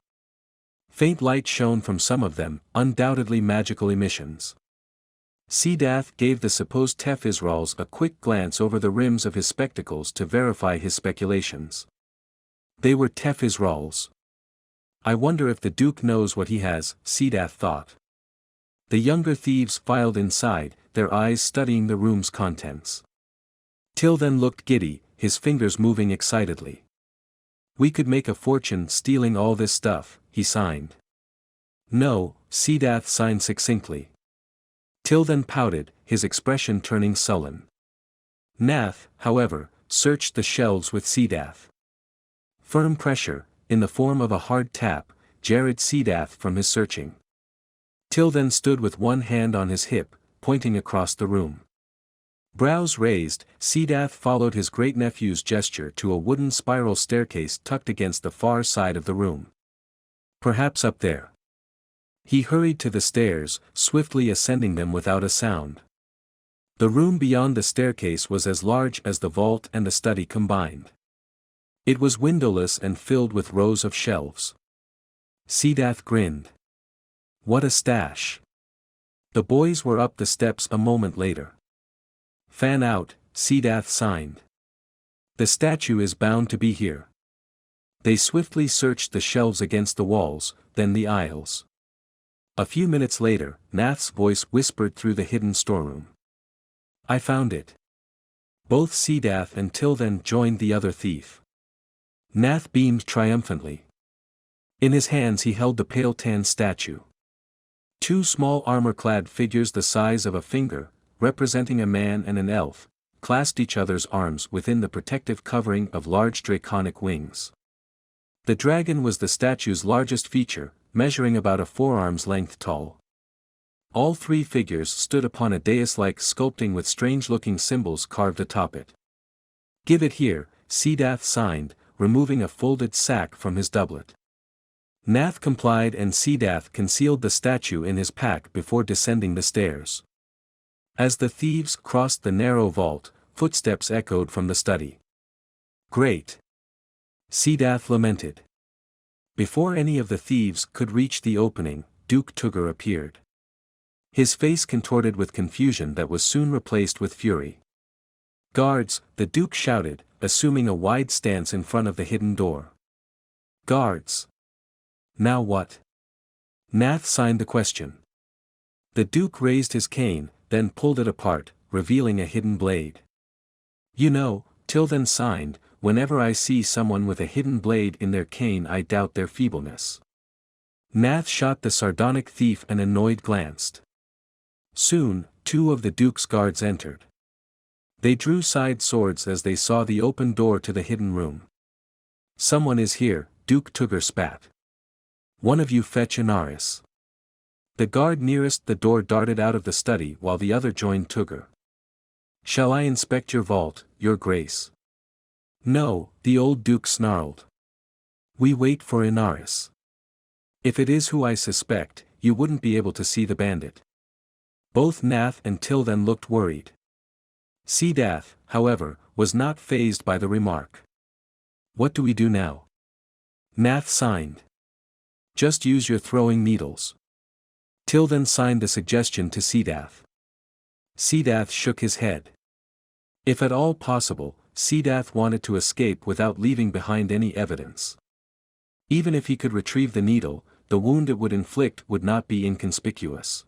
Faint light shone from some of them, undoubtedly magical emissions. Cedath gave the supposed tevisrals a quick glance over the rims of his spectacles to verify his speculations. They were tevisrals. I wonder if the Duke knows what he has, Cedath thought. The younger thieves filed inside, their eyes studying the room's contents. Tilthan looked giddy, his fingers moving excitedly. We could make a fortune stealing all this stuff, he signed. No, Cedath signed succinctly. Tilthan pouted, his expression turning sullen. Nath, however, searched the shelves with Cedath. Firm pressure, in the form of a hard tap, jarred Cedath from his searching. Tilthan stood with one hand on his hip, pointing across the room. Brows raised, Cedath followed his great-nephew's gesture to a wooden spiral staircase tucked against the far side of the room. Perhaps up there. He hurried to the stairs, swiftly ascending them without a sound. The room beyond the staircase was as large as the vault and the study combined. It was windowless and filled with rows of shelves. Cedath grinned. What a stash. The boys were up the steps a moment later. Fan out, Cedath signed. The statue is bound to be here. They swiftly searched the shelves against the walls, then the aisles. A few minutes later, Nath's voice whispered through the hidden storeroom. I found it. Both Cedath and Tilthan joined the other thief. Nath beamed triumphantly. In his hands he held the pale tan statue. Two small armor-clad figures the size of a finger, representing a man and an elf, clasped each other's arms within the protective covering of large draconic wings. The dragon was the statue's largest feature, measuring about a forearm's length tall. All three figures stood upon a dais-like sculpting with strange-looking symbols carved atop it. Give it here, Cedath signed, removing a folded sack from his doublet. Nath complied and Cedath concealed the statue in his pack before descending the stairs. As the thieves crossed the narrow vault, footsteps echoed from the study. Great! Cedath lamented. Before any of the thieves could reach the opening, Duke Tugger appeared. His face contorted with confusion that was soon replaced with fury. Guards, the Duke shouted, assuming a wide stance in front of the hidden door. Guards! Now what? Nath signed the question. The Duke raised his cane, then pulled it apart, revealing a hidden blade. You know, Tilthan signed, whenever I see someone with a hidden blade in their cane I doubt their feebleness. Nath shot the sardonic thief an annoyed glance. Soon, two of the Duke's guards entered. They drew side swords as they saw the open door to the hidden room. Someone is here, Duke Tugger spat. One of you fetch Inaris. The guard nearest the door darted out of the study while the other joined Tugger. Shall I inspect your vault, your grace? No, the old Duke snarled. We wait for Inaris. If it is who I suspect, you wouldn't be able to see the bandit. Both Nath and Tilthan looked worried. Cedath, however, was not fazed by the remark. What do we do now? Nath signed. Just use your throwing needles. Tilthan signed the suggestion to Cedath. Cedath shook his head. If at all possible, Cedath wanted to escape without leaving behind any evidence. Even if he could retrieve the needle, the wound it would inflict would not be inconspicuous.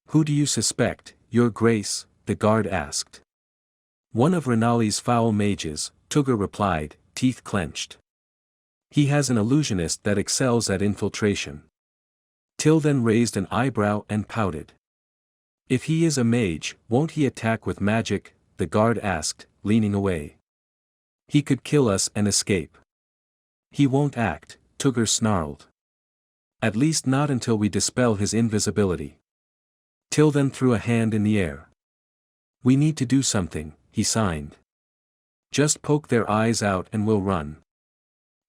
Who do you suspect, your grace? The guard asked. One of Renali's foul mages, Tugger replied, teeth clenched. He has an illusionist that excels at infiltration. Tilthan raised an eyebrow and pouted. If he is a mage, won't he attack with magic? the guard asked, leaning away. He could kill us and escape. He won't act, Tugger snarled. At least not until we dispel his invisibility. Tilthan threw a hand in the air. We need to do something, he signed. Just poke their eyes out and we'll run.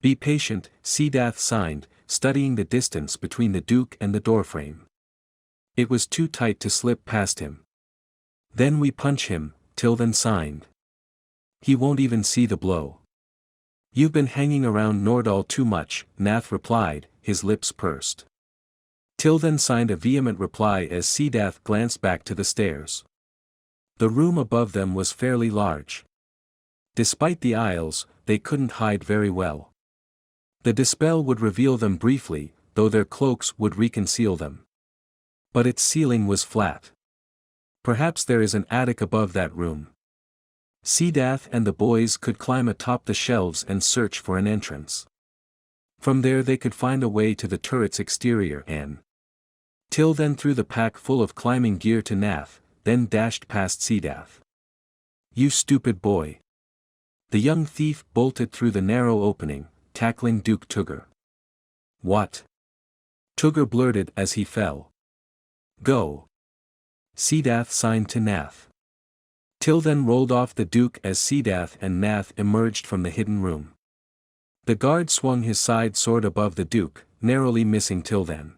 Be patient, Cedath signed, studying the distance between the Duke and the doorframe. It was too tight to slip past him. Then we punch him, Tilthan signed. He won't even see the blow. You've been hanging around Nordal too much, Nath replied, his lips pursed. Tilthan signed a vehement reply as Cedath glanced back to the stairs. The room above them was fairly large. Despite the aisles, they couldn't hide very well. The dispel would reveal them briefly, though their cloaks would reconceal them. But its ceiling was flat. Perhaps there is an attic above that room. Cedath and the boys could climb atop the shelves and search for an entrance. From there they could find a way to the turret's exterior and Tilthan threw the pack full of climbing gear to Nath, then dashed past Cedath. You stupid boy. The young thief bolted through the narrow opening, tackling Duke Tugger. What? Tugger blurted as he fell. Go. Cedath signed to Nath. Tilthan rolled off the Duke as Cedath and Nath emerged from the hidden room. The guard swung his side sword above the Duke, narrowly missing Tilthan.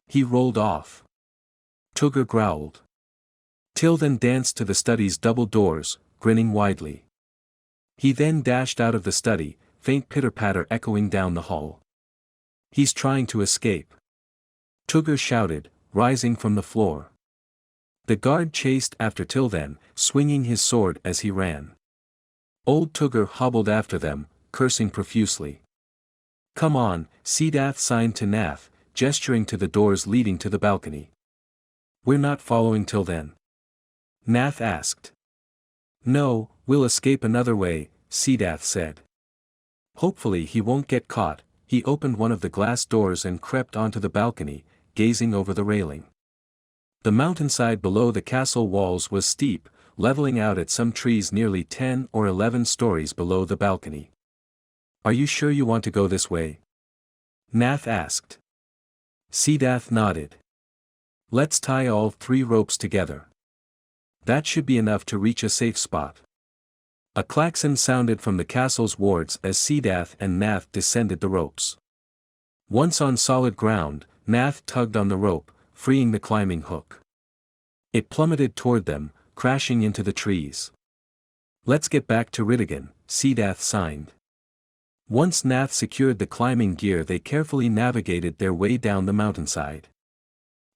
He rolled off. Tugger growled. Tilthan danced to the study's double doors, grinning widely. He then dashed out of the study, faint pitter-patter echoing down the hall. He's trying to escape. Tugger shouted, rising from the floor. The guard chased after Tilthan, swinging his sword as he ran. Old Tugger hobbled after them, cursing profusely. Come on, Cedath signed to Nath, gesturing to the doors leading to the balcony. We're not following Tilthan. Nath asked. No, we'll escape another way, Cedath said. Hopefully he won't get caught. He opened one of the glass doors and crept onto the balcony, gazing over the railing. The mountainside below the castle walls was steep, leveling out at some trees nearly 10 or 11 stories below the balcony. Are you sure you want to go this way? Nath asked. Cedath nodded. Let's tie all 3 ropes together. That should be enough to reach a safe spot. A klaxon sounded from the castle's wards as Cedath and Nath descended the ropes. Once on solid ground, Nath tugged on the rope, freeing the climbing hook. It plummeted toward them, crashing into the trees. Let's get back to Ritigan, Cedath signed. Once Nath secured the climbing gear, they carefully navigated their way down the mountainside.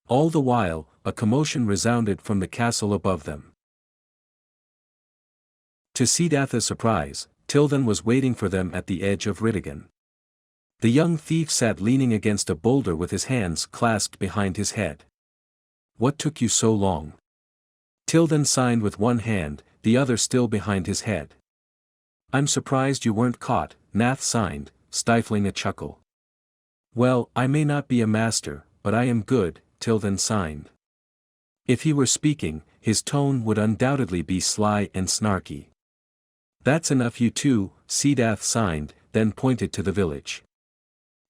All the while, a commotion resounded from the castle above them. To Cedath's surprise, Tilthan was waiting for them at the edge of Ritigan. The young thief sat leaning against a boulder with his hands clasped behind his head. What took you so long? Tilthan signed with one hand, the other still behind his head. I'm surprised you weren't caught, Nath signed, stifling a chuckle. Well, I may not be a master, but I am good, Tilthan signed. If he were speaking, his tone would undoubtedly be sly and snarky. That's enough, you two, Cedath signed, then pointed to the village.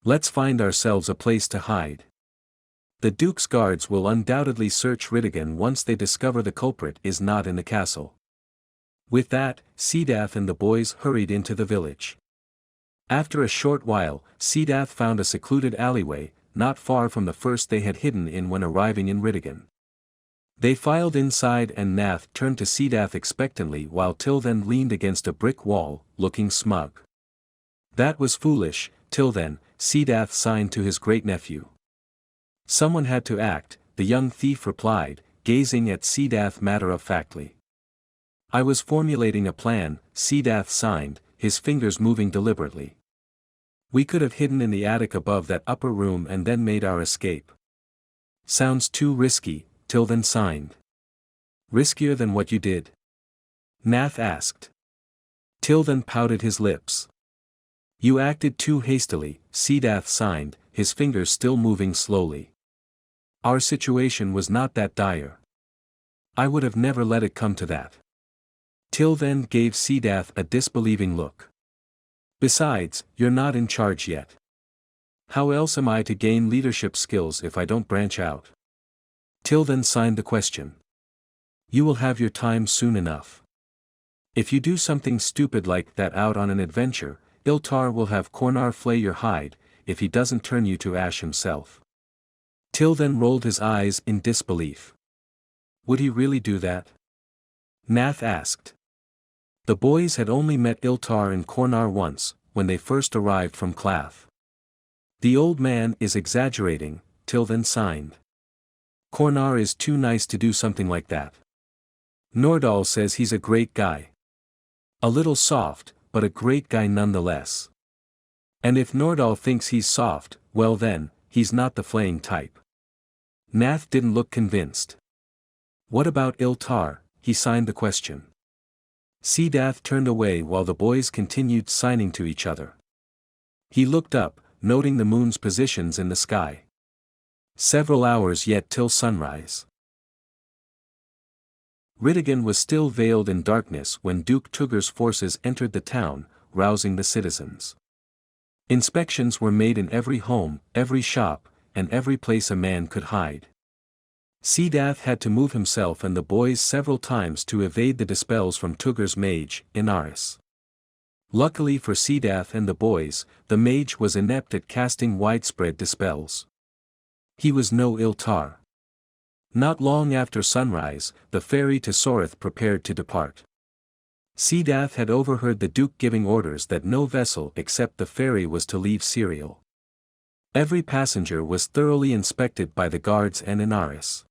Let's find ourselves a place to hide. The Duke's guards will undoubtedly search Ritigan once they discover the culprit is not in the castle. With that, Cedath and the boys hurried into the village. After a short while, Cedath found a secluded alleyway, not far from the first they had hidden in when arriving in Ritigan. They filed inside and Nath turned to Cedath expectantly while Tilthan leaned against a brick wall, looking smug. That was foolish, Tilthan, Cedath signed to his great-nephew. Someone had to act, the young thief replied, gazing at Cedath matter-of-factly. I was formulating a plan, Cedath signed, his fingers moving deliberately. We could have hidden in the attic above that upper room and then made our escape. Sounds too risky, Tilthan signed. Riskier than what you did? Nath asked. Tilthan pouted his lips. You acted too hastily, Cedath signed, his fingers still moving slowly. Our situation was not that dire. I would have never let it come to that. Tilthan gave Cedath a disbelieving look. Besides, you're not in charge yet. How else am I to gain leadership skills if I don't branch out? Tilthan signed the question. You will have your time soon enough. If you do something stupid like that out on an adventure, Iltar will have Cornar flay your hide, if he doesn't turn you to ash himself. Tilthan rolled his eyes in disbelief. Would he really do that? Nath asked. The boys had only met Iltar and Cornar once, when they first arrived from Clath. The old man is exaggerating, Tilthan signed. Cornar is too nice to do something like that. Nordal says he's a great guy. A little soft, but a great guy nonetheless. And if Nordal thinks he's soft, well then, he's not the flaying type. Nath didn't look convinced. What about Iltar? He signed the question. Cedath turned away while the boys continued signing to each other. He looked up, noting the moon's positions in the sky. Several hours yet till sunrise. Riddigan was still veiled in darkness when Duke Tugger's forces entered the town, rousing the citizens. Inspections were made in every home, every shop, and every place a man could hide. Cedath had to move himself and the boys several times to evade the dispels from Tugger's mage, Inaris. Luckily for Cedath and the boys, the mage was inept at casting widespread dispels. He was no Iltar. Not long after sunrise, the ferry to Soreth prepared to depart. Cedath had overheard the Duke giving orders that no vessel except the ferry was to leave Serial. Every passenger was thoroughly inspected by the guards and Inaris.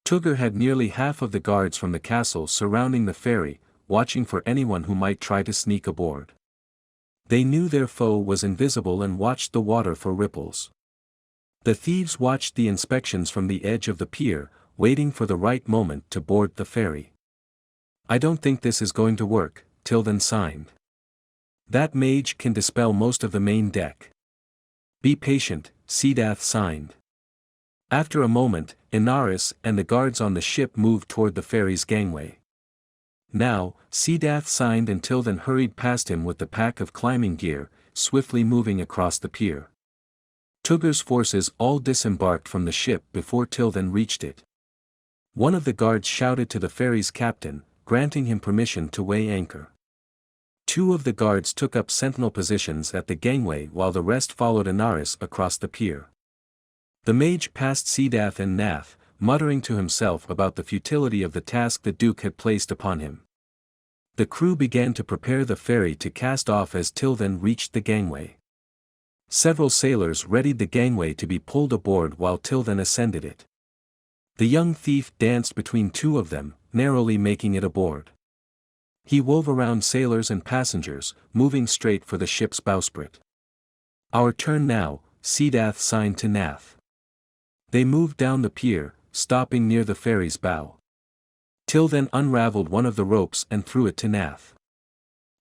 Tugger had nearly half of the guards from the castle surrounding the ferry, watching for anyone who might try to sneak aboard. They knew their foe was invisible and watched the water for ripples. The thieves watched the inspections from the edge of the pier, waiting for the right moment to board the ferry. I don't think this is going to work, Tilthan signed. That mage can dispel most of the main deck. Be patient, Cedath signed. After a moment, Inaris and the guards on the ship moved toward the ferry's gangway. Now, Cedath signed and Tilthan hurried past him with the pack of climbing gear, swiftly moving across the pier. Tugger's forces all disembarked from the ship before Tilthan reached it. One of the guards shouted to the ferry's captain, granting him permission to weigh anchor. Two of the guards took up sentinel positions at the gangway while the rest followed Inaris across the pier. The mage passed Cedath and Nath, muttering to himself about the futility of the task the Duke had placed upon him. The crew began to prepare the ferry to cast off as Tilthan reached the gangway. Several sailors readied the gangway to be pulled aboard while Tilthan ascended it. The young thief danced between two of them, narrowly making it aboard. He wove around sailors and passengers, moving straight for the ship's bowsprit. Our turn now, Cedath signed to Nath. They moved down the pier, stopping near the ferry's bow. Tilthan unraveled one of the ropes and threw it to Nath.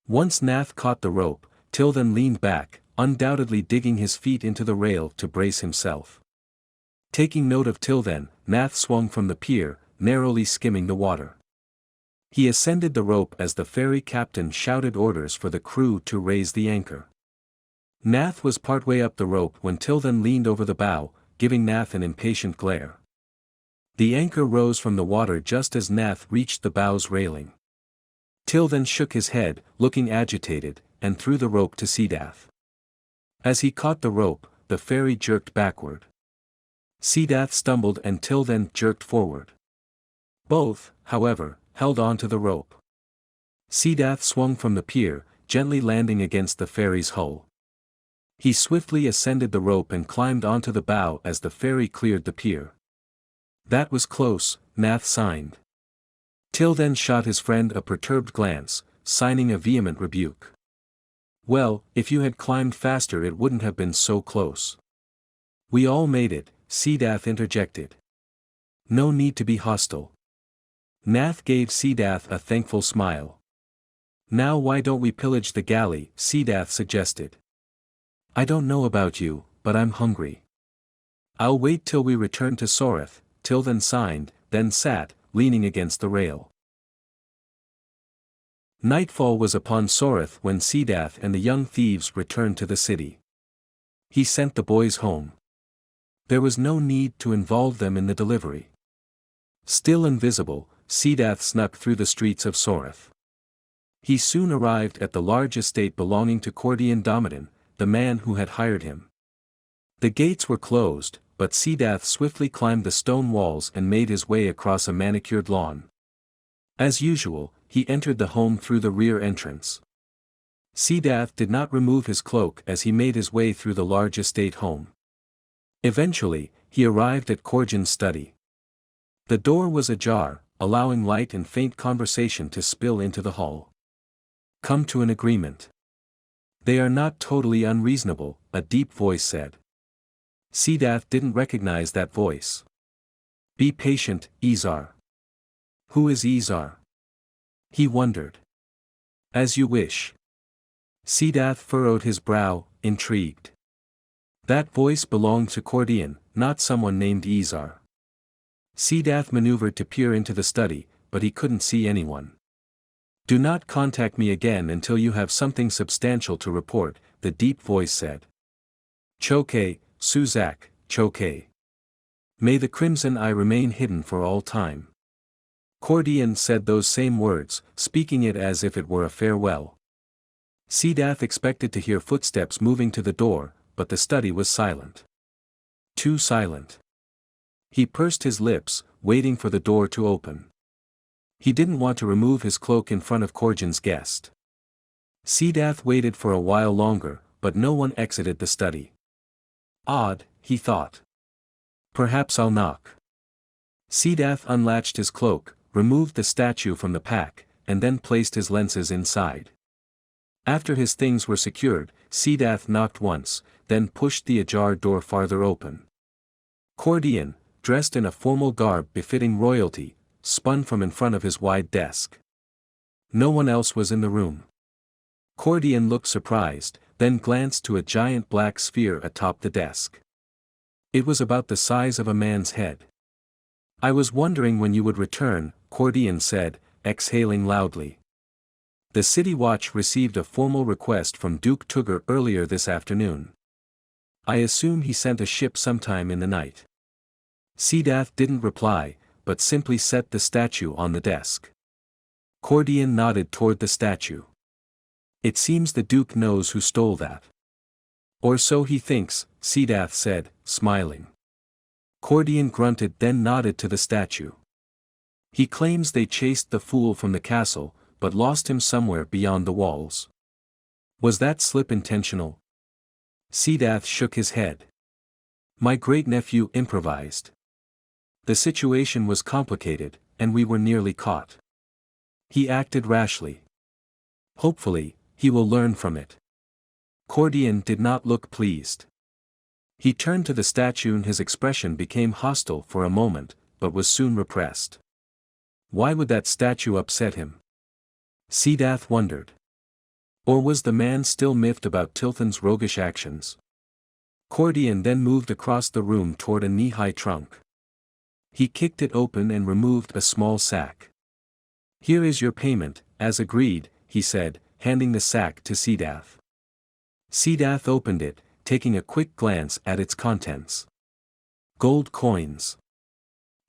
Once Nath caught the rope, Tilthan leaned back, undoubtedly digging his feet into the rail to brace himself. Taking note of Tilthan, Nath swung from the pier, narrowly skimming the water. He ascended the rope as the ferry captain shouted orders for the crew to raise the anchor. Nath was partway up the rope when Tilthan leaned over the bow, giving Nath an impatient glare. The anchor rose from the water just as Nath reached the bow's railing. Tilthan shook his head, looking agitated, and threw the rope to Cedath. As he caught the rope, the ferry jerked backward. Cedath stumbled and Tilthan jerked forward. Both, however, held on to the rope. Cedath swung from the pier, gently landing against the ferry's hull. He swiftly ascended the rope and climbed onto the bow as the ferry cleared the pier. That was close, Nath signed. Tilthan shot his friend a perturbed glance, signing a vehement rebuke. Well, if you had climbed faster it wouldn't have been so close. We all made it, Cedath interjected. No need to be hostile. Nath gave Cedath a thankful smile. Now why don't we pillage the galley, Cedath suggested. I don't know about you, but I'm hungry. I'll wait till we return to Soreth, Tilthan signed, then sat, leaning against the rail. Nightfall was upon Cedath when Cedath and the young thieves returned to the city. He sent the boys home. There was no need to involve them in the delivery. Still invisible, Cedath snuck through the streets of Cedath. He soon arrived at the large estate belonging to Cordian Domidan, the man who had hired him. The gates were closed, but Cedath swiftly climbed the stone walls and made his way across a manicured lawn. As usual, he entered the home through the rear entrance. Cedath did not remove his cloak as he made his way through the large estate home. Eventually, he arrived at Cordian's study. The door was ajar, allowing light and faint conversation to spill into the hall. Come to an agreement. They are not totally unreasonable, a deep voice said. Cedath didn't recognize that voice. Be patient, Izar. Who is Izar? He wondered. As you wish. Cedath furrowed his brow, intrigued. That voice belonged to Cordian, not someone named Izar. Cedath maneuvered to peer into the study, but he couldn't see anyone. Do not contact me again until you have something substantial to report, the deep voice said. Choke, Suzak, choke. May the crimson eye remain hidden for all time. Cordian said those same words, speaking it as if it were a farewell. Cedath expected to hear footsteps moving to the door, but the study was silent. Too silent. He pursed his lips, waiting for the door to open. He didn't want to remove his cloak in front of Cordian's guest. Cedath waited for a while longer, but no one exited the study. Odd, he thought. Perhaps I'll knock. Cedath unlatched his cloak, removed the statue from the pack, and then placed his lenses inside. After his things were secured, Cedath knocked once, then pushed the ajar door farther open. Cordian, dressed in a formal garb befitting royalty, spun from in front of his wide desk. No one else was in the room. Cordian looked surprised, then glanced to a giant black sphere atop the desk. It was about the size of a man's head. I was wondering when you would return, Cordian said, exhaling loudly. The City Watch received a formal request from Duke Tugger earlier this afternoon. I assume he sent a ship sometime in the night. Cedath didn't reply, but simply set the statue on the desk. Cordian nodded toward the statue. It seems the Duke knows who stole that. Or so he thinks, Cedath said, smiling. Cordian grunted then nodded to the statue. He claims they chased the fool from the castle, but lost him somewhere beyond the walls. Was that slip intentional? Cedath shook his head. My great-nephew improvised. The situation was complicated, and we were nearly caught. He acted rashly. Hopefully, he will learn from it. Cordian did not look pleased. He turned to the statue and his expression became hostile for a moment, but was soon repressed. Why would that statue upset him? Cedath wondered. Or was the man still miffed about Tilthan's roguish actions? Cordian then moved across the room toward a knee-high trunk. He kicked it open and removed a small sack. Here is your payment, as agreed, he said, handing the sack to Cedath. Cedath opened it, taking a quick glance at its contents. Gold coins.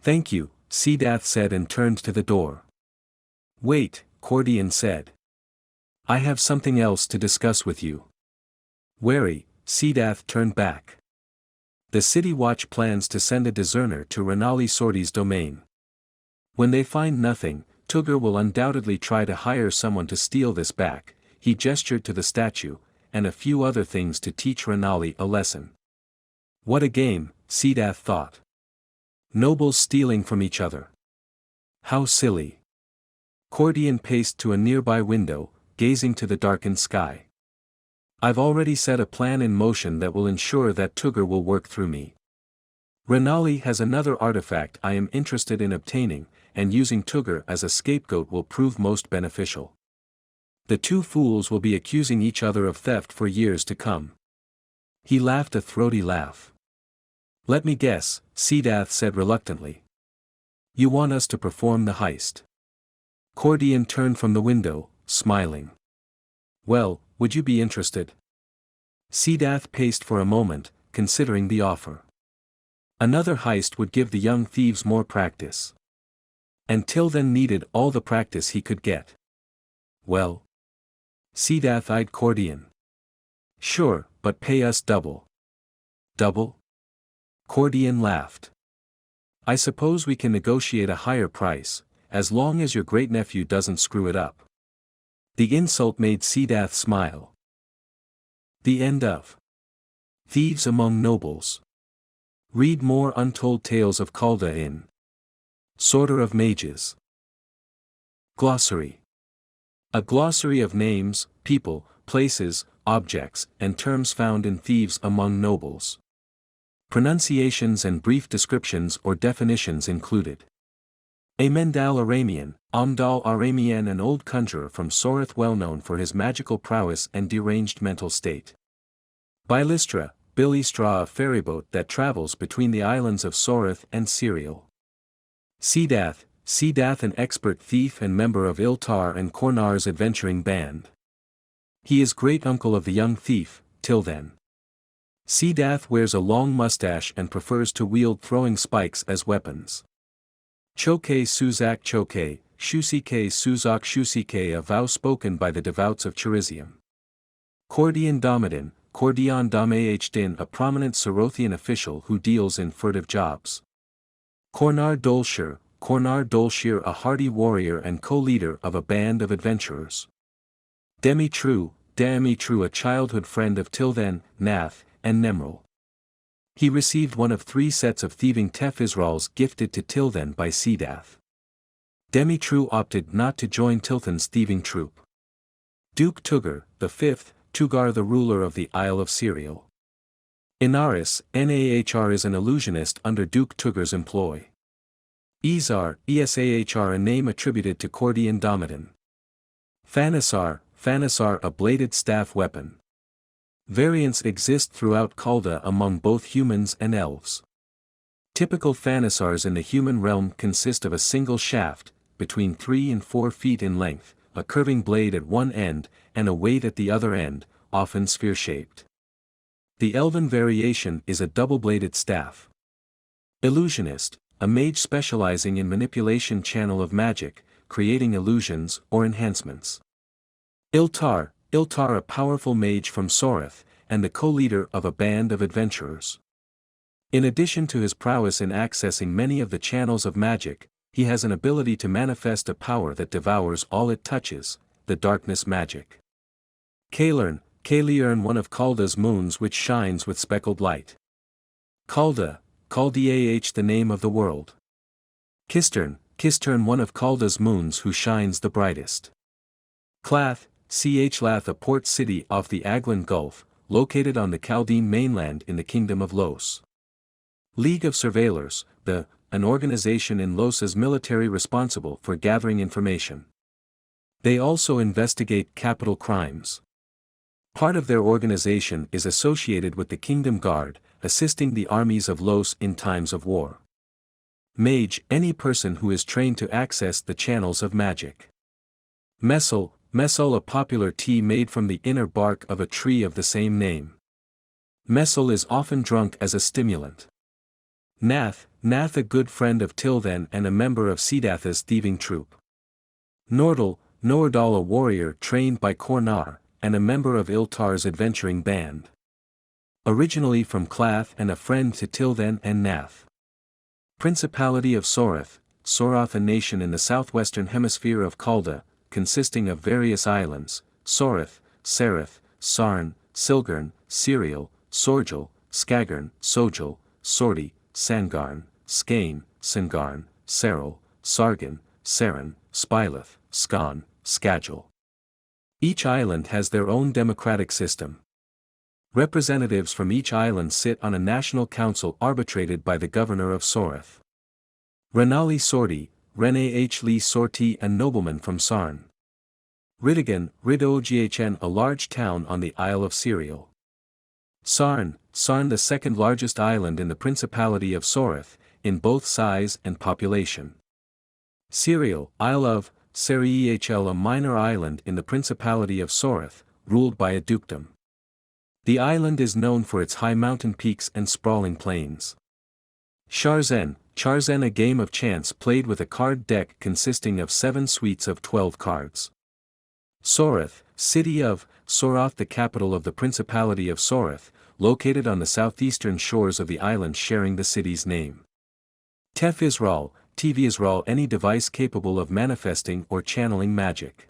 Thank you, Cedath said and turned to the door. Wait, Cordian said. I have something else to discuss with you. Wary, Cedath turned back. The City Watch plans to send a discerner to Renali Sorti's domain. When they find nothing, Tugger will undoubtedly try to hire someone to steal this back, he gestured to the statue, and a few other things to teach Renali a lesson. What a game, Cedath thought. Nobles stealing from each other. How silly. Cordian paced to a nearby window, gazing to the darkened sky. I've already set a plan in motion that will ensure that Tugger will work through me. Renali has another artifact I am interested in obtaining, and using Tugger as a scapegoat will prove most beneficial. The two fools will be accusing each other of theft for years to come. He laughed a throaty laugh. Let me guess, Cedath said reluctantly. You want us to perform the heist. Cordian turned from the window, smiling. Well, would you be interested? Cedath paced for a moment, considering the offer. Another heist would give the young thieves more practice. And Tilthan needed all the practice he could get. Well? Cedath eyed Cordian. Sure, but pay us double. Double? Cordian laughed. I suppose we can negotiate a higher price, as long as your great-nephew doesn't screw it up. The insult made Cedath smile. The end of Thieves Among Nobles. Read more Untold Tales of Kalda in Sorter of Mages. Glossary. A glossary of names, people, places, objects, and terms found in Thieves Among Nobles. Pronunciations and brief descriptions or definitions included. Amendal Aramian, Amdal Aramian, an old conjurer from Cedath well known for his magical prowess and deranged mental state. Bilistra, Bilistra, a ferryboat that travels between the islands of Cedath and Serial. Cedath, Cedath, an expert thief and member of Iltar and Cornar's adventuring band. He is great-uncle of the young thief, Tilthan. Cedath wears a long mustache and prefers to wield throwing spikes as weapons. Choke Suzak Choke, Shusike Suzak Shusike, a vow spoken by the devoutes of Cherizium. Cordian Domadin, Cordian Damahdin, a prominent Cerothian official who deals in furtive jobs. Cornar Dolshir, Cornar Dolshir, a hardy warrior and co-leader of a band of adventurers. Demitru, Demitru, a childhood friend of Tilthan, Nath, and Nemril. He received one of 3 sets of thieving tevisrals gifted to Tilthan by Cedath. Demitru opted not to join Tilthan's thieving troop. Duke Tugar, the 5th, Tugar, the ruler of the Isle of Serial. Inaris, Nahr, is an illusionist under Duke Tugar's employ. Ezar, Esahr, a name attributed to Cordian Domadin. Thanasar, Thanasar, a bladed staff weapon. Variants exist throughout Kalda among both humans and elves. Typical Thanasars in the human realm consist of a single shaft, between 3 and 4 feet in length, a curving blade at one end, and a weight at the other end, often sphere-shaped. The elven variation is a double-bladed staff. Illusionist, a mage specializing in manipulation channel of magic, creating illusions or enhancements. Iltar, Iltar, a powerful mage from Cedath, and the co-leader of a band of adventurers. In addition to his prowess in accessing many of the channels of magic, he has an ability to manifest a power that devours all it touches, the darkness magic. Kalern, Kaliern, one of Kalda's moons which shines with speckled light. Kalda, Kaldah, the name of the world. Kistern, Kistern, one of Kalda's moons who shines the brightest. Clath, Lath, a port city off the Aglan Gulf, located on the Chaldean mainland in the Kingdom of Los. League of Surveillors, an organization in Los's military responsible for gathering information. They also investigate capital crimes. Part of their organization is associated with the Kingdom Guard, assisting the armies of Los in times of war. Mage, any person who is trained to access the channels of magic. Messel, Messel, a popular tea made from the inner bark of a tree of the same name. Messel is often drunk as a stimulant. Nath, Nath, a good friend of Tilthan and a member of Cedath's thieving troop. Nordal, Nordal, a warrior trained by Cornar, and a member of Iltar's adventuring band. Originally from Clath and a friend to Tilthan and Nath. Principality of Cedath, Cedath, a nation in the southwestern hemisphere of Kalda, consisting of various islands, Cedath, Cedath, Sarn, Silgern, Serial, Sorgel, Skagern, Sojel, Sorti, Sangarn, Skane, Singarn, Seril, Sargan, Saran, Spileth, Skan, Skagel. Each island has their own democratic system. Representatives from each island sit on a national council arbitrated by the governor of Cedath. Renali Sorti, Rene H. Lee Sorti, a nobleman from Sarn. Ridigan, Ridogchen, a large town on the Isle of Serial. Sarn, Sarn, the second largest island in the Principality of Cedath, in both size and population. Serial, Isle of, Cedath, a minor island in the Principality of Cedath, ruled by a dukedom. The island is known for its high mountain peaks and sprawling plains. Charzan, a game of chance played with a card deck consisting of 7 suites of 12 cards. Cedath, city of Cedath, the capital of the Principality of Cedath, located on the southeastern shores of the island sharing the city's name. Tevisrals, any device capable of manifesting or channeling magic.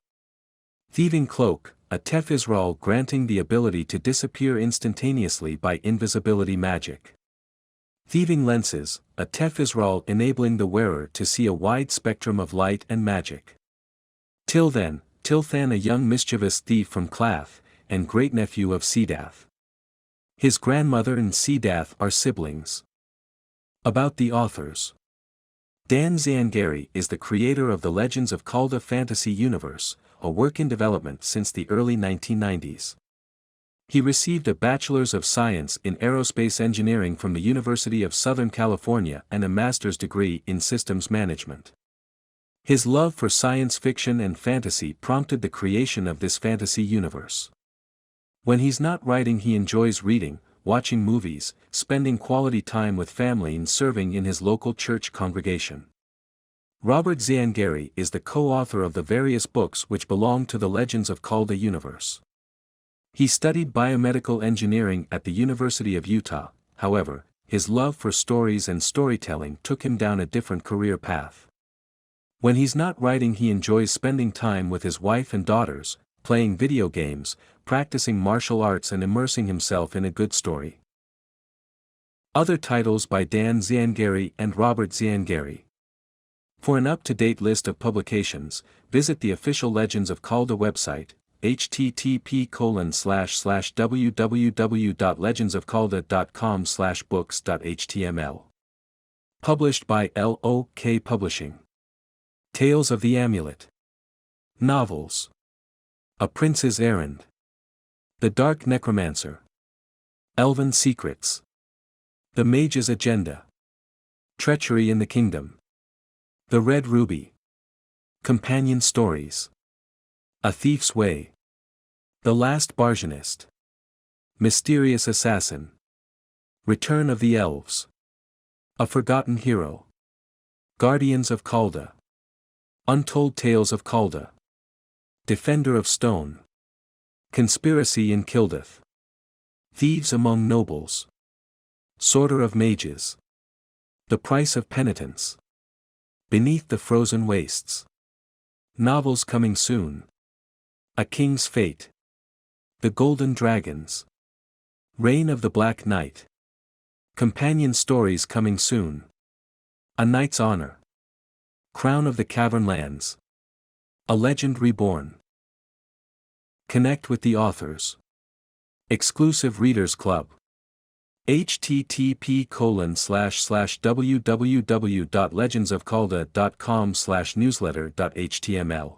Thieving cloak, a tevisral granting the ability to disappear instantaneously by invisibility magic. Thieving lenses, a tevisral enabling the wearer to see a wide spectrum of light and magic. Tilthan, a young mischievous thief from Clath, and great-nephew of Cedath. His grandmother and Cedath are siblings. About the authors. Dan Zangari is the creator of the Legends of Kalda fantasy universe, a work in development since the early 1990s. He received a Bachelor's of Science in Aerospace Engineering from the University of Southern California and a master's degree in Systems Management. His love for science fiction and fantasy prompted the creation of this fantasy universe. When he's not writing, he enjoys reading, watching movies, spending quality time with family and serving in his local church congregation. Robert Zangari is the co-author of the various books which belong to the Legends of Kalda universe. He studied biomedical engineering at the University of Utah, however, his love for stories and storytelling took him down a different career path. When he's not writing, he enjoys spending time with his wife and daughters, playing video games, practicing martial arts and immersing himself in a good story. Other titles by Dan Zangari and Robert Zangari. For an up-to-date list of publications, visit the official Legends of Kalda website, http://www.legendsofkalda.com/books.html. Published by LOK Publishing. Tales of the Amulet. Novels. A Prince's Errand. The Dark Necromancer. Elven Secrets. The Mage's Agenda. Treachery in the Kingdom. The Red Ruby. Companion Stories. A Thief's Way. The Last Bargainist. Mysterious Assassin. Return of the Elves. A Forgotten Hero. Guardians of Kalda. Untold Tales of Kalda. Defender of Stone. Conspiracy in Cedath. Thieves Among Nobles. Sorter of Mages. The Price of Penitence. Beneath the Frozen Wastes. Novels coming soon. A King's Fate. The Golden Dragons. Reign of the Black Knight. Companion Stories coming soon. A Knight's Honor. Crown of the Cavernlands. A Legend Reborn. Connect with the authors. Exclusive Readers Club. http://www.legendsofkalda.com/newsletter.html.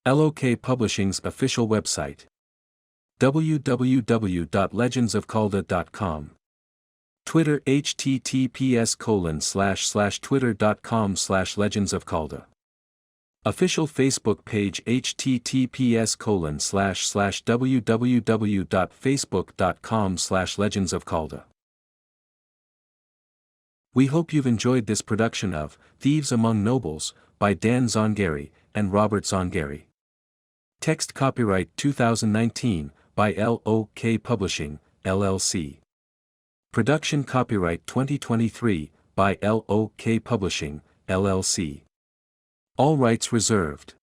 LOK Publishing's official website. www.legendsofkalda.com. Twitter https://twitter.com/legendsofkalda. Official Facebook page https://www.facebook.com/legendsofkalda. We hope you've enjoyed this production of Thieves Among Nobles by Dan Zangari and Robert Zangari. Text copyright 2019 by LOK Publishing, LLC. Production copyright 2023 by LOK Publishing, LLC. All rights reserved.